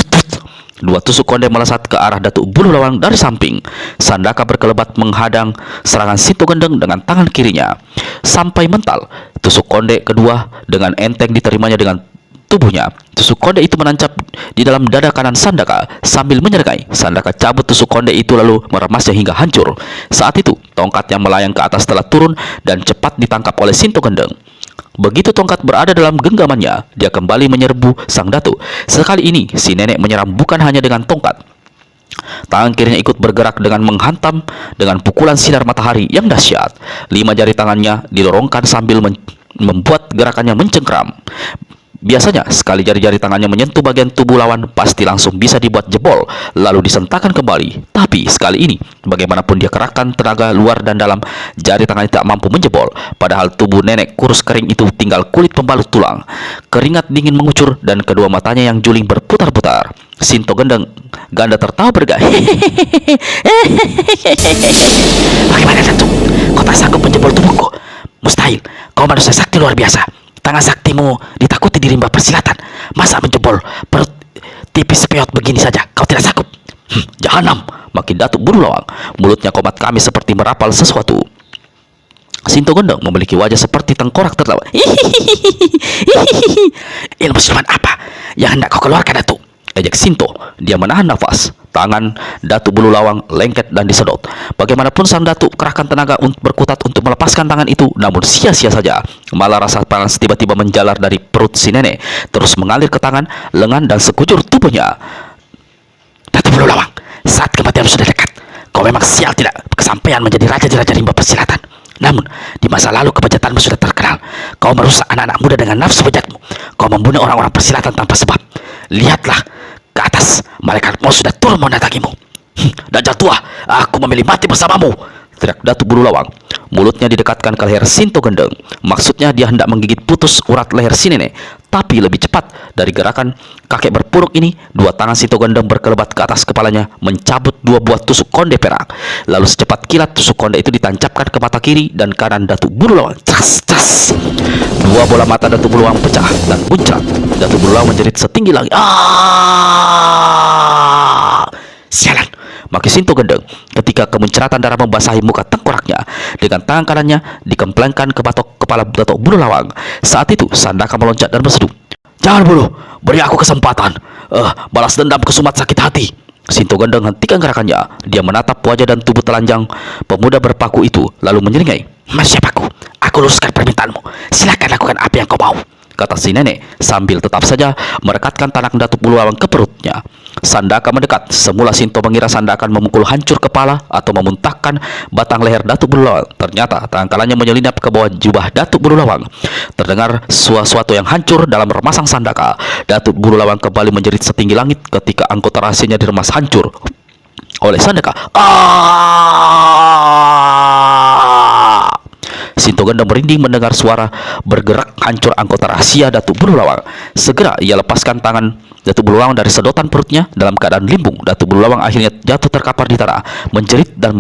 A: 2 tusuk konde melesat ke arah Datuk Bulu Lawang dari samping. Sandaka berkelebat menghadang serangan Sinto Gendeng dengan tangan kirinya. Sampai mental, tusuk konde kedua dengan enteng diterimanya dengan
B: tubuhnya. Tusuk konde itu menancap di dalam dada kanan Sandaka sambil menyeringai. Sandaka cabut tusuk konde itu lalu meremasnya hingga hancur. Saat itu, tongkat yang melayang ke atas telah turun dan cepat ditangkap oleh Sinto Gendeng. Begitu tongkat berada dalam genggamannya, dia kembali menyerbu sang datu. Sekali ini, si nenek menyerang bukan hanya dengan tongkat. Tangan kirinya ikut bergerak dengan menghantam dengan pukulan sinar matahari yang dahsyat. 5 jari tangannya didorongkan sambil membuat gerakannya mencengkram. Biasanya, sekali jari-jari tangannya menyentuh bagian tubuh lawan, pasti langsung bisa dibuat jebol, lalu disentakkan kembali. Tapi, sekali ini, bagaimanapun dia kerahkan tenaga luar dan dalam, jari tangannya tak mampu menjebol. Padahal tubuh nenek kurus kering itu tinggal kulit pembalut tulang. Keringat dingin mengucur, dan kedua matanya yang juling berputar-putar. Sinto Gendeng ganda tertawa bergaya. Bagaimana Datuk? Kau tak sanggup menjebol tubuhku? Mustahil, kau manusia sakti luar biasa. Tangan saktimu ditakuti di rimba persilatan. Masa menjebol perut tipis sepeot begini saja kau tidak sanggup? Jahanam, makin Datuk Bulu Lawang. Mulutnya komat kami seperti merapal sesuatu. Sinto Gendeng memiliki wajah seperti tengkorak tertawa. Ilmu siluman apa yang hendak kau keluarkan, Datuk? Ejek Sinto. Dia menahan nafas. Tangan Datuk Bulu Lawang lengket dan disedot. Bagaimanapun sang Datuk kerahkan tenaga berkutat untuk melepaskan tangan itu, namun sia-sia saja. Malah rasa panas tiba-tiba menjalar dari perut si nenek, terus mengalir ke tangan, lengan, dan sekujur tubuhnya. Datuk Bulu Lawang, saat kematian sudah dekat. Kau memang sial tidak kesampaian menjadi raja di Raja Rimba Persilatan. Namun, di masa lalu kebejatanmu sudah terkenal. Kau merusak anak-anak muda dengan nafsu bejatmu. Kau membunuh orang-orang persilatan tanpa sebab. Lihatlah ke atas, malaikat maut sudah turun mendatangimu. Dajjal tua, aku memilih mati bersamamu, teriak Datuk Bulu Lawang. Mulutnya didekatkan ke leher Sinto Gendeng. Maksudnya dia hendak menggigit putus urat leher si nenek. Tapi lebih cepat dari gerakan kakek berpuruk ini, 2 tangan Sinto Gendeng berkelebat ke atas kepalanya, mencabut 2 buah tusuk konde perak. Lalu secepat kilat tusuk konde itu ditancapkan ke mata kiri dan kanan Datuk Bulu Lawang. Cas, cas. 2 bola mata Datuk Bulu Lawang pecah dan muncrat. Datuk Bulu Lawang menjerit setinggi langit. Sialan, maki Sinto Gendeng ketika kemunceratan darah membasahi muka tengkoraknya. Dengan tangan kanannya dikemplengkan ke batok kepala Datuk Bulu Lawang. Saat itu Sandaka meloncat dan berseru, "Jangan Bulu, beri aku kesempatan. Balas dendam ke Sumat sakit hati." Sinto Gendeng hentikan gerakannya. Dia menatap wajah dan tubuh telanjang pemuda berpaku itu, lalu menyeringai, "Manusia paku, aku luruskan permintaanmu. Silakan lakukan apa yang kau mau," kata si nenek sambil tetap saja merekatkan tangan Datuk Bulu Lawang ke perutnya. Sandaka mendekat. Semula Sinto mengira Sandaka akan memukul hancur kepala atau memuntahkan batang leher Datuk Bulu Lawang. Ternyata tangan kanannya menyelinap ke bawah jubah Datuk Bulu Lawang. Terdengar sesuatu yang hancur dalam remasang Sandaka. Datuk Bulu Lawang kembali menjerit setinggi langit ketika anggota rahasianya diremas hancur oleh Sandaka. Sinto Gendeng merinding mendengar suara bergerak hancur anggota rahasia Datuk Bulu Lawang. Segera ia lepaskan tangan Datuk Bulu Lawang dari sedotan perutnya. Dalam keadaan limbung, Datuk Bulu Lawang akhirnya jatuh terkapar di tanah, menjerit dan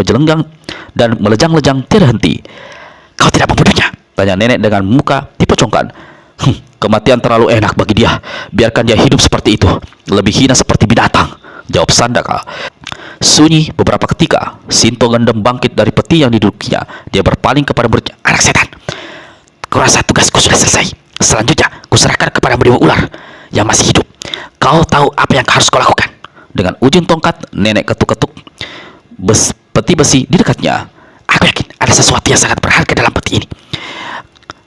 B: melejang-lejang tiada henti. "Kau tidak membunuhnya?" tanya nenek dengan muka dipocongkan. "Kematian terlalu enak bagi dia. Biarkan dia hidup seperti itu. Lebih hina seperti binatang," jawab Sandaka. Sunyi beberapa ketika, Sinto Gendeng bangkit dari peti yang didudukinya. Dia berpaling kepada muridnya. "Anak setan, kurasa tugasku sudah selesai. Selanjutnya, kuserahkan kepada Dewa Ular yang masih hidup. Kau tahu apa yang harus kau lakukan." Dengan ujung tongkat, nenek ketuk-ketuk peti besi di dekatnya. "Aku yakin ada sesuatu yang sangat berharga dalam peti ini.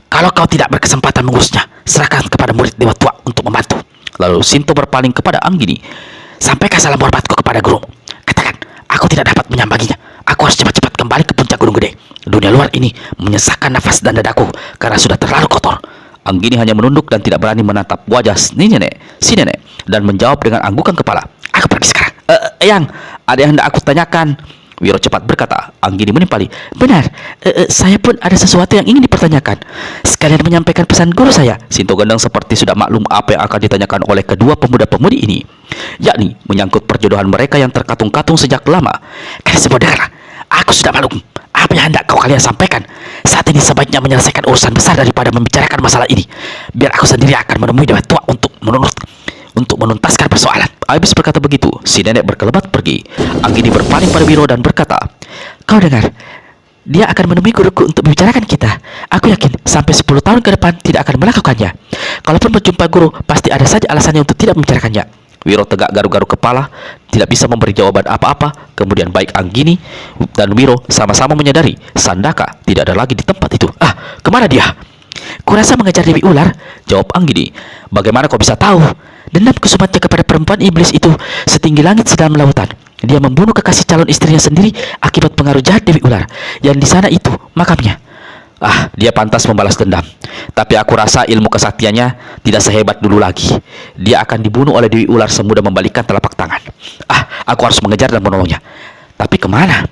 B: Kalau kau tidak berkesempatan mengurusnya, serahkan kepada murid Dewa Tua untuk membantu." Lalu Sinto berpaling kepada Anggini. "Sampaikan salam hormatku kepada gurumu. Katakan, aku tidak dapat menyambanginya. Aku harus cepat-cepat kembali ke puncak Gunung Gede. Dunia luar ini menyesakkan nafas dan dadaku karena sudah terlalu kotor." Anggini hanya menunduk dan tidak berani menatap wajah si nenek dan menjawab dengan anggukan kepala. "Aku pergi sekarang." Eyang, ada yang hendak aku tanyakan," Wiro cepat berkata. Anggini menimpali. "Benar, saya pun ada sesuatu yang ingin dipertanyakan. Sekalian menyampaikan pesan guru saya." Sinto Gendeng seperti sudah maklum apa yang akan ditanyakan oleh kedua pemuda-pemudi ini, yakni menyangkut perjodohan mereka yang terkatung-katung sejak lama. "Karena semua dengarlah, aku sudah maklum apa yang hendak kalian sampaikan. Saat ini sebaiknya menyelesaikan urusan besar daripada membicarakan masalah ini. Biar aku sendiri akan menemui Dewa Tua untuk menuntaskan persoalan." Habis berkata begitu, si nenek berkelebat pergi. Anggini berpaling pada Wiro dan berkata, "Kau dengar, dia akan menemui guruku untuk membicarakan kita. Aku yakin sampai 10 tahun ke depan tidak akan melakukannya. Kalaupun berjumpa guru, pasti ada saja alasannya untuk tidak membicarakannya.
A: Wiro tegak garuk-garuk kepala, tidak bisa memberi jawaban apa-apa. Kemudian baik Anggini dan Wiro sama-sama menyadari Sandaka tidak ada lagi di tempat itu.
B: Ah, kemana dia? Kurasa mengejar Dewi Ular,
A: Jawab Anggini. Bagaimana kau bisa tahu?
B: Dendam kesumatnya kepada perempuan iblis itu setinggi langit sedalam lautan. Dia membunuh kekasih calon istrinya sendiri akibat pengaruh jahat Dewi Ular. Yang di sana itu makamnya.
A: Ah, dia pantas membalas dendam. Tapi aku rasa ilmu kesaktiannya tidak sehebat dulu lagi. Dia akan dibunuh oleh Dewi Ular semudah membalikkan telapak tangan. Ah, aku harus mengejar dan menolongnya. Tapi kemana?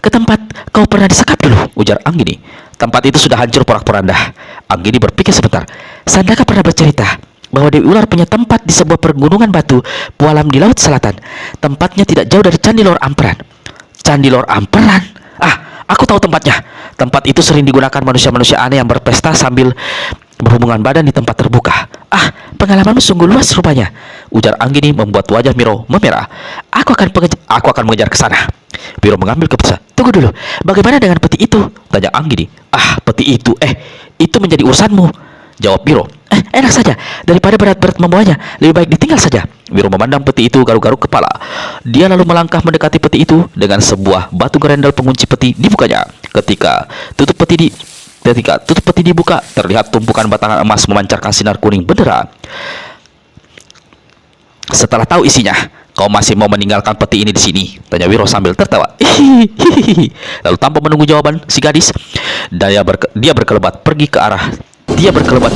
B: Ke tempat kau pernah disekap dulu,
A: Ujar Anggini. Tempat itu sudah hancur porak-poranda. Anggini berpikir sebentar.
B: Sandaka pernah bercerita bahwa Dewi Ular punya tempat di sebuah pergunungan batu Pualam di Laut Selatan. Tempatnya tidak jauh dari Candi Lor Amperan.
A: Candi Lor Amperan? Ah, aku tahu tempatnya. Tempat itu sering digunakan manusia-manusia aneh yang berpesta sambil berhubungan badan di tempat terbuka.
B: Ah, pengalamanmu sungguh luas rupanya,
A: Ujar Anggini membuat wajah Wiro memerah.
B: Aku akan
A: mengejar ke sana. Wiro mengambil keputusan.
B: Tunggu dulu, bagaimana dengan peti itu?
A: Tanya Anggini. Ah, peti itu. Itu menjadi urusanmu, jawab Wiro.
B: Enak saja, daripada berat-berat membawanya, lebih baik ditinggal saja.
A: Wiro memandang peti itu garuk-garuk kepala. Dia lalu melangkah mendekati peti itu dengan sebuah batu gerendel pengunci peti dibukanya. Ketika tutup peti dibuka, terlihat tumpukan batangan emas memancarkan sinar kuning benderang. Setelah tahu isinya, kau masih mau meninggalkan peti ini di sini? Tanya Wiro sambil tertawa. Lalu tanpa menunggu jawaban si gadis, dia berkelebat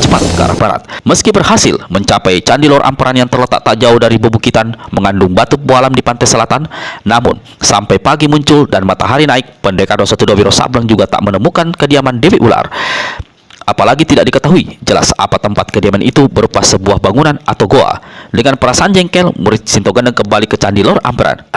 A: cepat ke arah barat. Meski berhasil mencapai Candi Lor Amperan yang terletak tak jauh dari bebukitan mengandung batu pualam di pantai selatan, namun sampai pagi muncul dan matahari naik, pendekar 212 Wiro Sableng juga tak menemukan kediaman Dewi Ular. Apalagi tidak diketahui jelas apa tempat kediaman itu, berupa sebuah bangunan atau goa. Dengan perasaan jengkel, murid Sintogendeng kembali ke Candi Lor Amperan.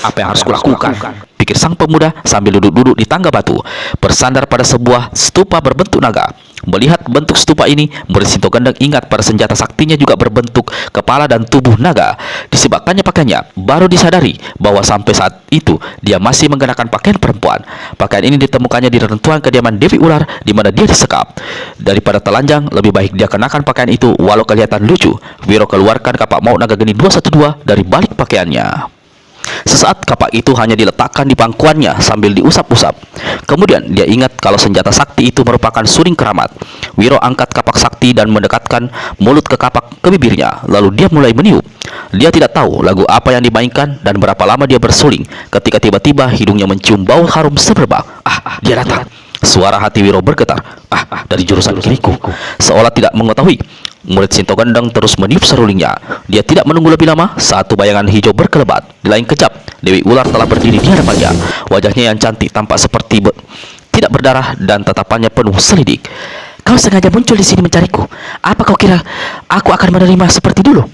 A: Apa yang harus kulakukan? Pikir sang pemuda sambil duduk-duduk di tangga batu, bersandar pada sebuah stupa berbentuk naga. Melihat bentuk stupa ini, murid Sintogendeng ingat pada senjata saktinya juga berbentuk kepala dan tubuh naga. Disebabkannya pakaiannya, baru disadari bahwa sampai saat itu dia masih mengenakan pakaian perempuan. Pakaian ini ditemukannya di reruntuhan kediaman Dewi Ular di mana dia disekap. Daripada telanjang, lebih baik dia kenakan pakaian itu walau kelihatan lucu. Wiro keluarkan kapak maut naga geni 212 dari balik pakaiannya. Sesaat kapak itu hanya diletakkan di pangkuannya sambil diusap-usap. Kemudian dia ingat kalau senjata sakti itu merupakan suling keramat. Wiro angkat kapak sakti dan mendekatkan mulut ke kapak ke bibirnya. Lalu dia mulai meniup. Dia tidak tahu lagu apa yang dimainkan dan berapa lama dia bersuling ketika tiba-tiba hidungnya mencium bau harum semerbak. Dia datang. Suara hati Wiro bergetar. Dari jurusan kiriku. Seolah tidak mengetahui, murid Sintogendeng terus meniup serulingnya. Dia tidak menunggu lebih lama. Satu bayangan hijau berkelebat. Di lain kejap, Dewi Ular telah berdiri di hadapannya. Wajahnya yang cantik tampak seperti tidak berdarah dan tatapannya penuh selidik.
B: Kau sengaja muncul di sini mencariku. Apa kau kira aku akan menerima seperti dulu?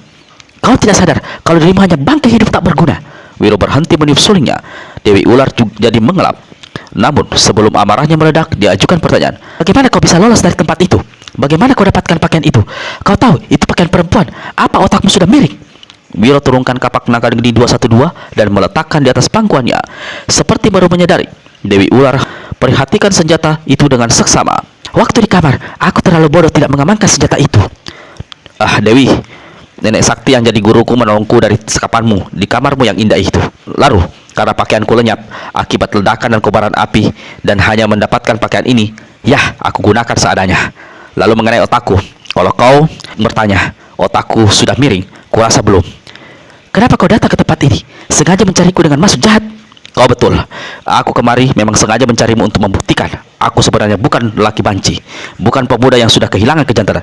B: Kau tidak sadar kalau dirimu hanya bangkai hidup tak berguna.
A: Wiro berhenti meniup sulingnya. Dewi Ular jadi mengelap. Namun sebelum amarahnya meledak, dia ajukan pertanyaan.
B: Bagaimana kau bisa lolos dari tempat itu? Bagaimana kau dapatkan pakaian itu? Kau tahu itu pakaian perempuan. Apa otakmu sudah miring?
A: Wiro turunkan kapak naga geni 212 dan meletakkan di atas pangkuannya. Seperti baru menyadari, Dewi Ular perhatikan senjata itu dengan seksama.
B: Waktu di kamar, aku terlalu bodoh tidak mengamankan senjata itu.
A: Dewi, nenek sakti yang jadi guruku menolongku dari sekapanmu di kamarmu yang indah itu. Lalu, karena pakaianku lenyap akibat ledakan dan kobaran api dan hanya mendapatkan pakaian ini, aku gunakan seadanya. Lalu mengenai otakku, kalau kau bertanya, otakku sudah miring, kurasa belum.
B: Kenapa kau datang ke tempat ini? Sengaja mencariku dengan maksud jahat?
A: Kau betul. Aku kemari memang sengaja mencarimu untuk membuktikan aku sebenarnya bukan lelaki banci, bukan pemuda yang sudah kehilangan kejantanan.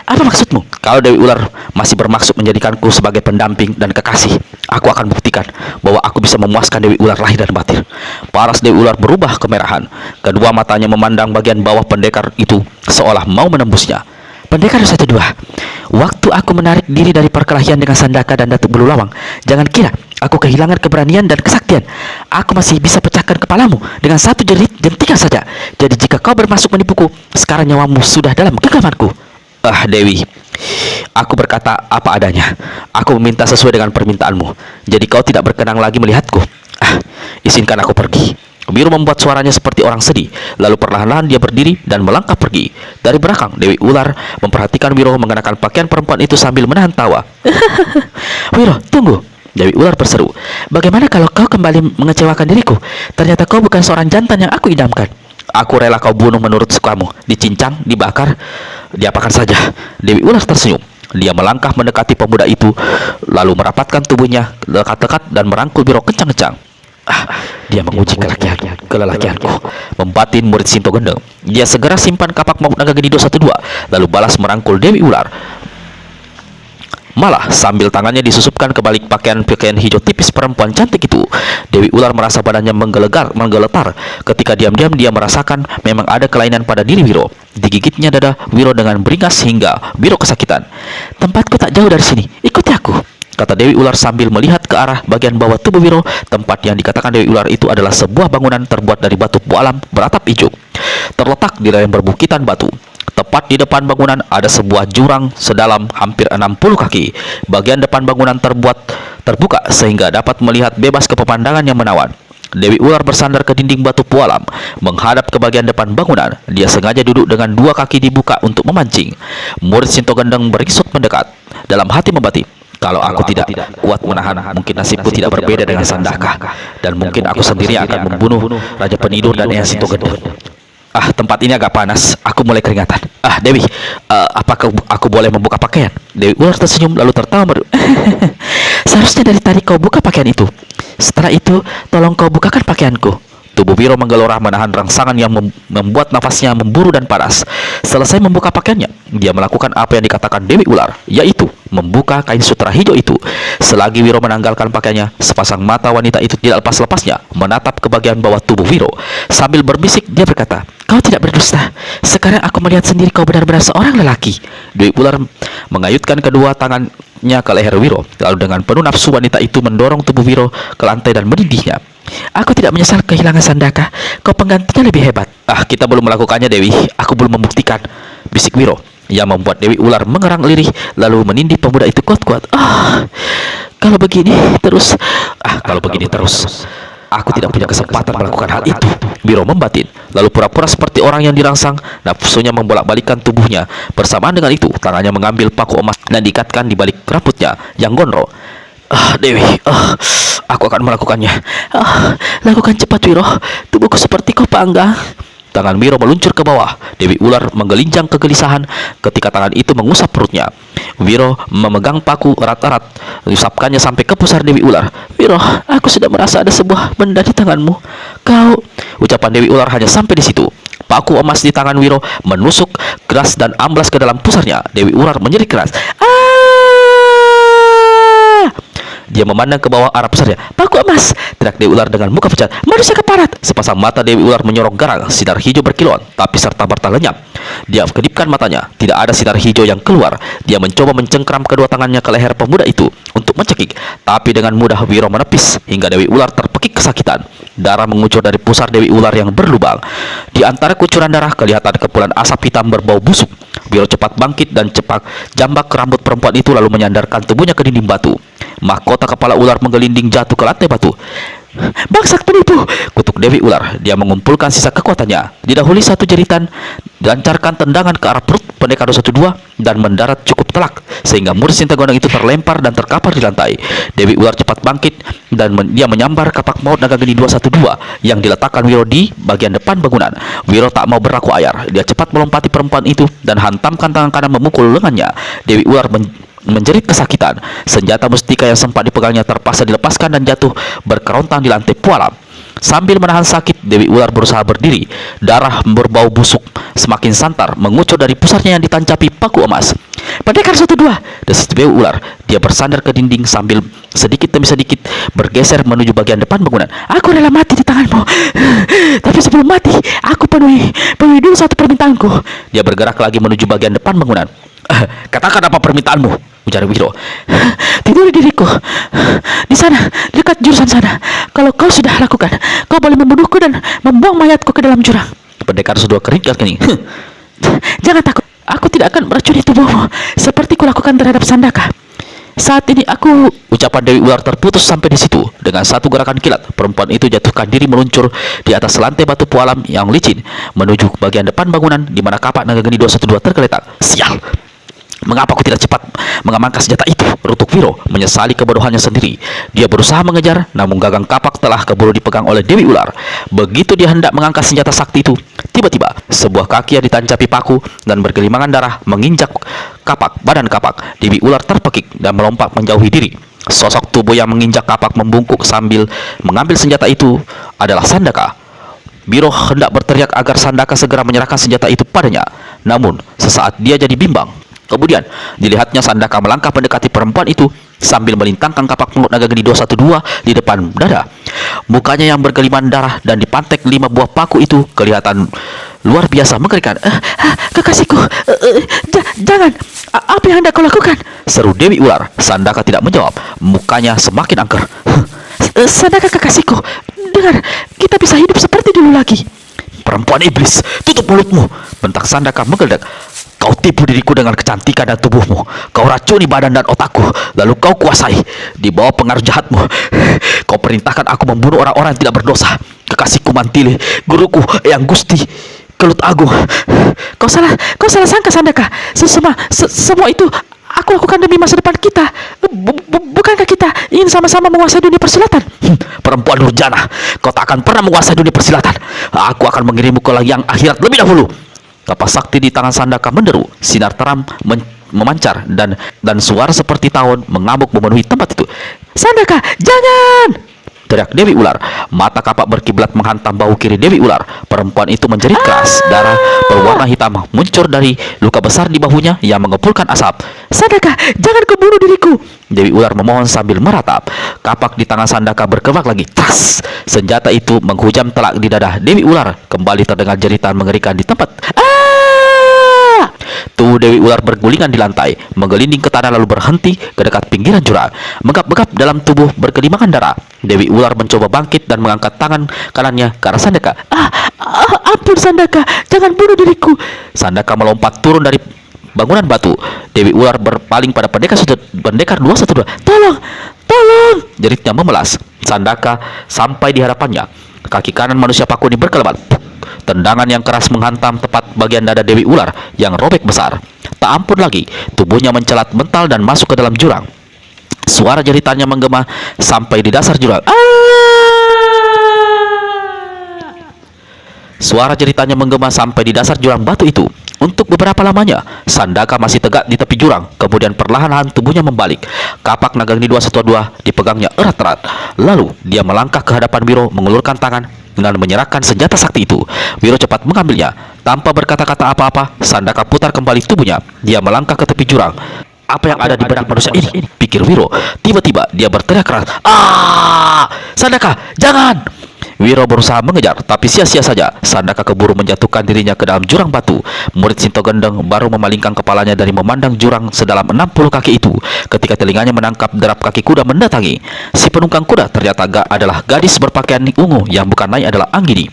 B: Apa maksudmu?
A: Kalau Dewi Ular masih bermaksud menjadikanku sebagai pendamping dan kekasih, aku akan buktikan bahwa aku bisa memuaskan Dewi Ular lahir dan batin. Paras Dewi Ular berubah kemerahan. Kedua matanya memandang bagian bawah pendekar itu seolah mau menembusnya.
B: Pendekar 112, waktu aku menarik diri dari perkelahian dengan Sandaka dan Datuk Bululawang, jangan kira aku kehilangan keberanian dan kesaktian. Aku masih bisa pecahkan kepalamu dengan satu jentikan saja. Jadi jika kau bermaksud menipuku, sekarang nyawamu sudah dalam genggamanku.
A: Dewi, aku berkata apa adanya. Aku meminta sesuai dengan permintaanmu. Jadi kau tidak berkenan lagi melihatku. Izinkan aku pergi. Wiro membuat suaranya seperti orang sedih. Lalu perlahan-lahan dia berdiri dan melangkah pergi. Dari belakang, Dewi Ular memperhatikan Wiro mengenakan pakaian perempuan itu sambil menahan tawa.
B: Wiro, tunggu. Dewi Ular berseru. Bagaimana kalau kau kembali mengecewakan diriku? Ternyata kau bukan seorang jantan yang aku idamkan.
A: Aku rela kau bunuh menurut sukamu. Dicincang, dibakar, diapakan saja. Dewi Ular tersenyum. Dia melangkah mendekati pemuda itu, lalu merapatkan tubuhnya dekat-dekat dan merangkul Wiro kencang-kencang. Dia menguji kelelakianku, membatin murid Sinto Gendeng. Dia segera simpan kapak maut naga geni 212, lalu balas merangkul Dewi Ular. Malah sambil tangannya disusupkan ke balik pakaian hijau tipis perempuan cantik itu, Dewi Ular merasa badannya menggeletar. Ketika diam-diam dia merasakan memang ada kelainan pada diri Wiro. Digigitnya dada Wiro dengan beringas hingga Wiro kesakitan.
B: Tempatku tak jauh dari sini, ikuti aku,
A: kata Dewi Ular sambil melihat ke arah bagian bawah tubuh Wiro. Tempat yang dikatakan Dewi Ular itu adalah sebuah bangunan terbuat dari batu pualam beratap hijau, terletak di lereng perbukitan batu. Tepat di depan bangunan ada sebuah jurang sedalam hampir 60 kaki. Bagian depan bangunan terbuka sehingga dapat melihat bebas ke pemandangan yang menawan. Dewi Ular bersandar ke dinding batu pualam, menghadap ke bagian depan bangunan. Dia sengaja duduk dengan dua kaki dibuka untuk memancing. Murid Sinto Gendeng berisut mendekat. Dalam hati membati, kalau aku tidak kuat menahan, mungkin nasibku tidak berbeda dengan Sandaka. Dan mungkin aku sendiri akan membunuh Raja Penidur dan Eyang Sinto Gendeng. Tempat ini agak panas. Aku mulai keringatan. Dewi, apakah aku boleh membuka pakaian? Dewi Ular tersenyum lalu tertawa merdu.
B: Seharusnya dari tadi kau buka pakaian itu. Setelah itu, tolong kau bukakan pakaianku.
A: Tubuh Wiro menggelora menahan rangsangan yang membuat nafasnya memburu dan panas. Selesai membuka pakaiannya, dia melakukan apa yang dikatakan Dewi Ular, yaitu membuka kain sutra hijau itu. Selagi Wiro menanggalkan pakaiannya, sepasang mata wanita itu tidak lepas-lepasnya menatap ke bagian bawah tubuh Wiro. Sambil berbisik, dia berkata,
B: kau tidak berdusta. Sekarang aku melihat sendiri kau benar-benar seorang lelaki.
A: Dewi Ular mengayutkan kedua tangannya ke leher Wiro. Lalu dengan penuh nafsu wanita itu mendorong tubuh Wiro ke lantai dan menindihnya.
B: Aku tidak menyesal kehilangan Sandaka. Kau penggantinya lebih hebat.
A: Kita belum melakukannya, Dewi. Aku belum membuktikan, bisik Wiro, yang membuat Dewi Ular mengerang lirih lalu menindih pemuda itu kuat-kuat.
B: Kalau begini terus,
A: aku tidak punya kesempatan melakukan hal itu. Wiro membatin, lalu pura-pura seperti orang yang dirangsang. Nafsunya membolak-balikan tubuhnya. Bersamaan dengan itu, tangannya mengambil paku emas dan diikatkan di balik rambutnya yang gondrong. Dewi, aku akan melakukannya.
B: Lakukan cepat, Wiro. Tubuhku seperti kau panggang.
A: Tangan Wiro meluncur ke bawah. Dewi Ular menggelincang kegelisahan ketika tangan itu mengusap perutnya. Wiro memegang paku erat-erat, mengusapkannya sampai ke pusar Dewi Ular.
B: Wiro, aku sudah merasa ada sebuah benda di tanganmu.
A: Ucapan Dewi Ular hanya sampai di situ. Paku emas di tangan Wiro menusuk keras dan amblas ke dalam pusarnya. Dewi Ular menjerit keras. Dia memandang ke bawah arah pusarnya.
B: Paku emas!
A: Teriak Dewi Ular dengan muka pucat.
B: Manusia keparat!
A: Sepasang mata Dewi Ular menyorong garang. Sinar hijau berkilauan, tapi serta-merta lenyap. Dia kedipkan matanya. Tidak ada sinar hijau yang keluar. Dia mencoba mencengkram kedua tangannya ke leher pemuda itu untuk mencekik. Tapi dengan mudah Wiro menepis hingga Dewi Ular terpekik kesakitan. Darah mengucur dari pusar Dewi Ular yang berlubang. Di antara kucuran darah kelihatan kepulan asap hitam berbau busuk. Wiro cepat bangkit dan cepat jambak ke rambut perempuan itu lalu menyandarkan tubuhnya ke dinding batu. Mahkota kepala ular menggelinding jatuh ke lantai batu.
B: Bangsat penipu!
A: Kutuk Dewi Ular. Dia mengumpulkan sisa kekuatannya. Didahului satu jeritan, dilancarkan tendangan ke arah perut pendekar 212 dan mendarat cukup telak sehingga murid Sinto Gendeng itu terlempar dan terkapar di lantai. Dewi Ular cepat bangkit dan dia menyambar kapak maut naga geni 212 yang diletakkan Wiro di bagian depan bangunan. Wiro tak mau berlaku ayar. Dia cepat melompati perempuan itu dan hantamkan tangan kanan memukul lengannya. Dewi Ular menjerit kesakitan. Senjata mustika yang sempat dipegangnya terpaksa dilepaskan dan jatuh berkerontang di lantai pualam. Sambil menahan sakit, Dewi Ular berusaha berdiri. Darah berbau busuk semakin santar mengucur dari pusarnya yang ditancapi paku emas.
B: Pendekar 112!
A: Desis Dewi Ular. Dia bersandar ke dinding sambil sedikit demi sedikit bergeser menuju bagian depan bangunan.
B: Aku rela mati di tanganmu. Tapi sebelum mati, aku penuhi dulu satu permintaanku.
A: Dia bergerak lagi menuju bagian depan bangunan. Katakan apa permintaanmu? Ujar Wiro.
B: Tiduri diriku di sana, dekat jurusan sana. Kalau kau sudah lakukan, kau boleh membunuhku dan membuang mayatku ke dalam jurang.
A: Pendekar sudah keringkat kening.
B: Jangan takut, aku tidak akan meracuni tubuhmu seperti kulakukan terhadap Sandaka. Saat ini aku...
A: Ucapan Dewi Ular terputus sampai di situ. Dengan satu gerakan kilat, perempuan itu jatuhkan diri meluncur di atas lantai batu pualam yang licin menuju bagian depan bangunan di mana kapak naga geni 212 tergeletak. Sial! Mengapa aku tidak cepat mengamankan senjata itu? Rutuk Wiro menyesali kebodohannya sendiri. Dia berusaha mengejar, namun gagang kapak telah keburu dipegang oleh Dewi Ular. Begitu dia hendak mengangkat senjata sakti itu, tiba-tiba sebuah kaki yang ditancapi paku dan bergelimangan darah menginjak badan kapak. Dewi Ular terpekik dan melompat menjauhi diri. Sosok tubuh yang menginjak kapak membungkuk sambil mengambil senjata itu adalah Sandaka. Wiro hendak berteriak agar Sandaka segera menyerahkan senjata itu padanya. Namun, sesaat dia jadi bimbang. Kemudian, dilihatnya Sandaka melangkah mendekati perempuan itu sambil melintangkan kapak mulut naga geni 212 di depan dada. Mukanya yang bergelimangan darah dan dipantek 5 buah paku itu kelihatan luar biasa mengerikan.
B: Kekasihku, jangan. Apa yang hendak kau lakukan?
A: Seru Dewi Ular. Sandaka tidak menjawab. Mukanya semakin angker.
B: Sandaka kekasihku, dengar, kita bisa hidup seperti dulu lagi.
A: Perempuan iblis, tutup mulutmu, bentak Sandaka menggeledak. Kau tipu diriku dengan kecantikan dan tubuhmu. Kau racuni badan dan otakku, lalu kau kuasai. Di bawah pengaruh jahatmu, kau perintahkan aku membunuh orang-orang yang tidak berdosa. Kekasihku Mantili, guruku Eyang Gusti Kelut Agung.
B: Kau salah sangka Sandaka. Semua itu aku lakukan demi masa depan kita. Bukankah kita ingin sama-sama menguasai dunia persilatan?
A: Perempuan Nurjana, kau tak akan pernah menguasai dunia persilatan. Aku akan mengirimmu ke yang akhirat lebih dahulu. Kapak sakti di tangan Sandaka menderu. Sinar terang memancar dan suara seperti tawon mengamuk memenuhi tempat itu.
B: Sandaka, jangan!
A: Teriak Dewi Ular. Mata kapak berkiblat menghantam bahu kiri Dewi Ular. Perempuan itu menjerit keras. Darah berwarna hitam muncul dari luka besar di bahunya yang mengepulkan asap.
B: Sandaka, jangan kau bunuh diriku!
A: Dewi Ular memohon sambil meratap. Kapak di tangan Sandaka bergerak lagi. Tas! Senjata itu menghujam telak di dada Dewi Ular. Kembali terdengar jeritan mengerikan di tempat. Tubuh Dewi Ular bergulingan di lantai, menggelinding ke tanah lalu berhenti ke dekat pinggiran jurang. Megap-megap dalam tubuh bergelimangan darah. Dewi Ular mencoba bangkit dan mengangkat tangan kanannya ke arah Sandaka.
B: Ampun Sandaka, jangan bunuh diriku.
A: Sandaka melompat turun dari bangunan batu. Dewi Ular berpaling pada pendekar 212.
B: Tolong!
A: Jeritnya memelas. Sandaka sampai di hadapannya. Kaki kanan manusia paku ini berkelebat. Tendangan yang keras menghantam tepat bagian dada Dewi Ular yang robek besar. Tak ampun lagi, tubuhnya mencelat mental dan masuk ke dalam jurang. Suara jeritannya menggema sampai di dasar jurang. Suara jeritannya menggema sampai di dasar jurang batu itu. Untuk beberapa lamanya, Sandaka masih tegak di tepi jurang. Kemudian perlahan-lahan tubuhnya membalik. Kapak naga geni 212 dipegangnya erat-erat. Lalu dia melangkah ke hadapan Wiro, mengulurkan tangan dengan menyerahkan senjata sakti itu. Wiro cepat mengambilnya. Tanpa berkata-kata apa-apa, Sandaka putar kembali tubuhnya. Dia melangkah ke tepi jurang. Apa yang ada di benak manusia ini? Pikir Wiro. Tiba-tiba dia berteriak keras. Sandaka, jangan! Wiro berusaha mengejar, tapi sia-sia saja. Sandaka keburu menjatuhkan dirinya ke dalam jurang batu. Murid Sinto Gendeng baru memalingkan kepalanya dari memandang jurang sedalam 60 kaki itu ketika telinganya menangkap derap kaki kuda mendatangi. Si penunggang kuda ternyata adalah gadis berpakaian ungu yang bukan lain adalah Anggini.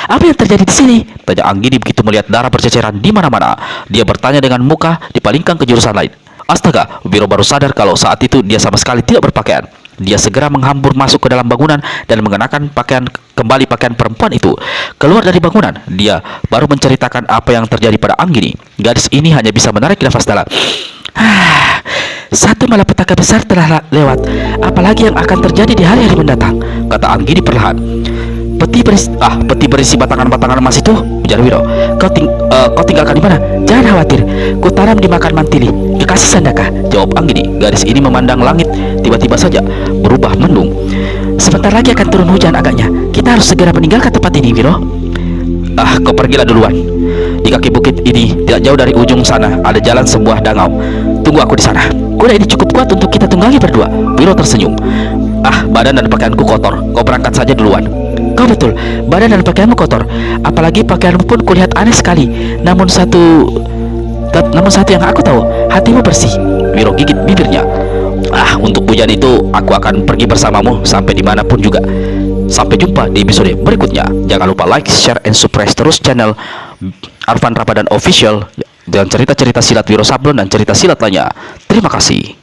B: Apa yang terjadi di sini?
A: Tanya Anggini begitu melihat darah berceceran di mana-mana. Dia bertanya dengan muka dipalingkan ke jurusan lain. Astaga, Wiro baru sadar kalau saat itu dia sama sekali tidak berpakaian. Dia segera menghambur masuk ke dalam bangunan dan mengenakan pakaian perempuan itu. Keluar dari bangunan, dia baru menceritakan apa yang terjadi pada Anggini. Gadis ini hanya bisa menarik nafas dalam.
B: Satu malapetaka besar telah lewat. Apalagi yang akan terjadi di hari-hari mendatang,
A: kata Anggini perlahan.
B: Peti berisi batangan-batangan emas itu, ujar Wiro. Kau tinggalkan di mana? Jangan khawatir, ku tanam di makam Mantili, kekasih Sandaka,
A: jawab Anggini. Gadis ini memandang langit, tiba-tiba saja berubah mendung.
B: Sebentar lagi akan turun hujan agaknya. Kita harus segera meninggalkan tempat ini, Wiro.
A: Kau pergilah duluan. Di kaki bukit ini, tidak jauh dari ujung sana, ada jalan sebuah dangau. Tunggu aku di sana.
B: Kuda ini cukup kuat untuk kita tunggangi berdua.
A: Wiro tersenyum. Badan dan pakaianku kotor. Kau berangkat saja duluan.
B: Kau betul, badan dan pakaianmu kotor. Apalagi pakaianmu pun kulihat aneh sekali. Namun satu yang aku tahu, hatimu bersih.
A: Wiro gigit bibirnya. Untuk hujan itu, aku akan pergi bersamamu sampai dimanapun juga. Sampai jumpa di episode berikutnya. Jangan lupa like, share, and subscribe terus channel Arfan Ramadan Official dan cerita-cerita silat Wiro Sablon dan cerita silat lainnya. Terima kasih.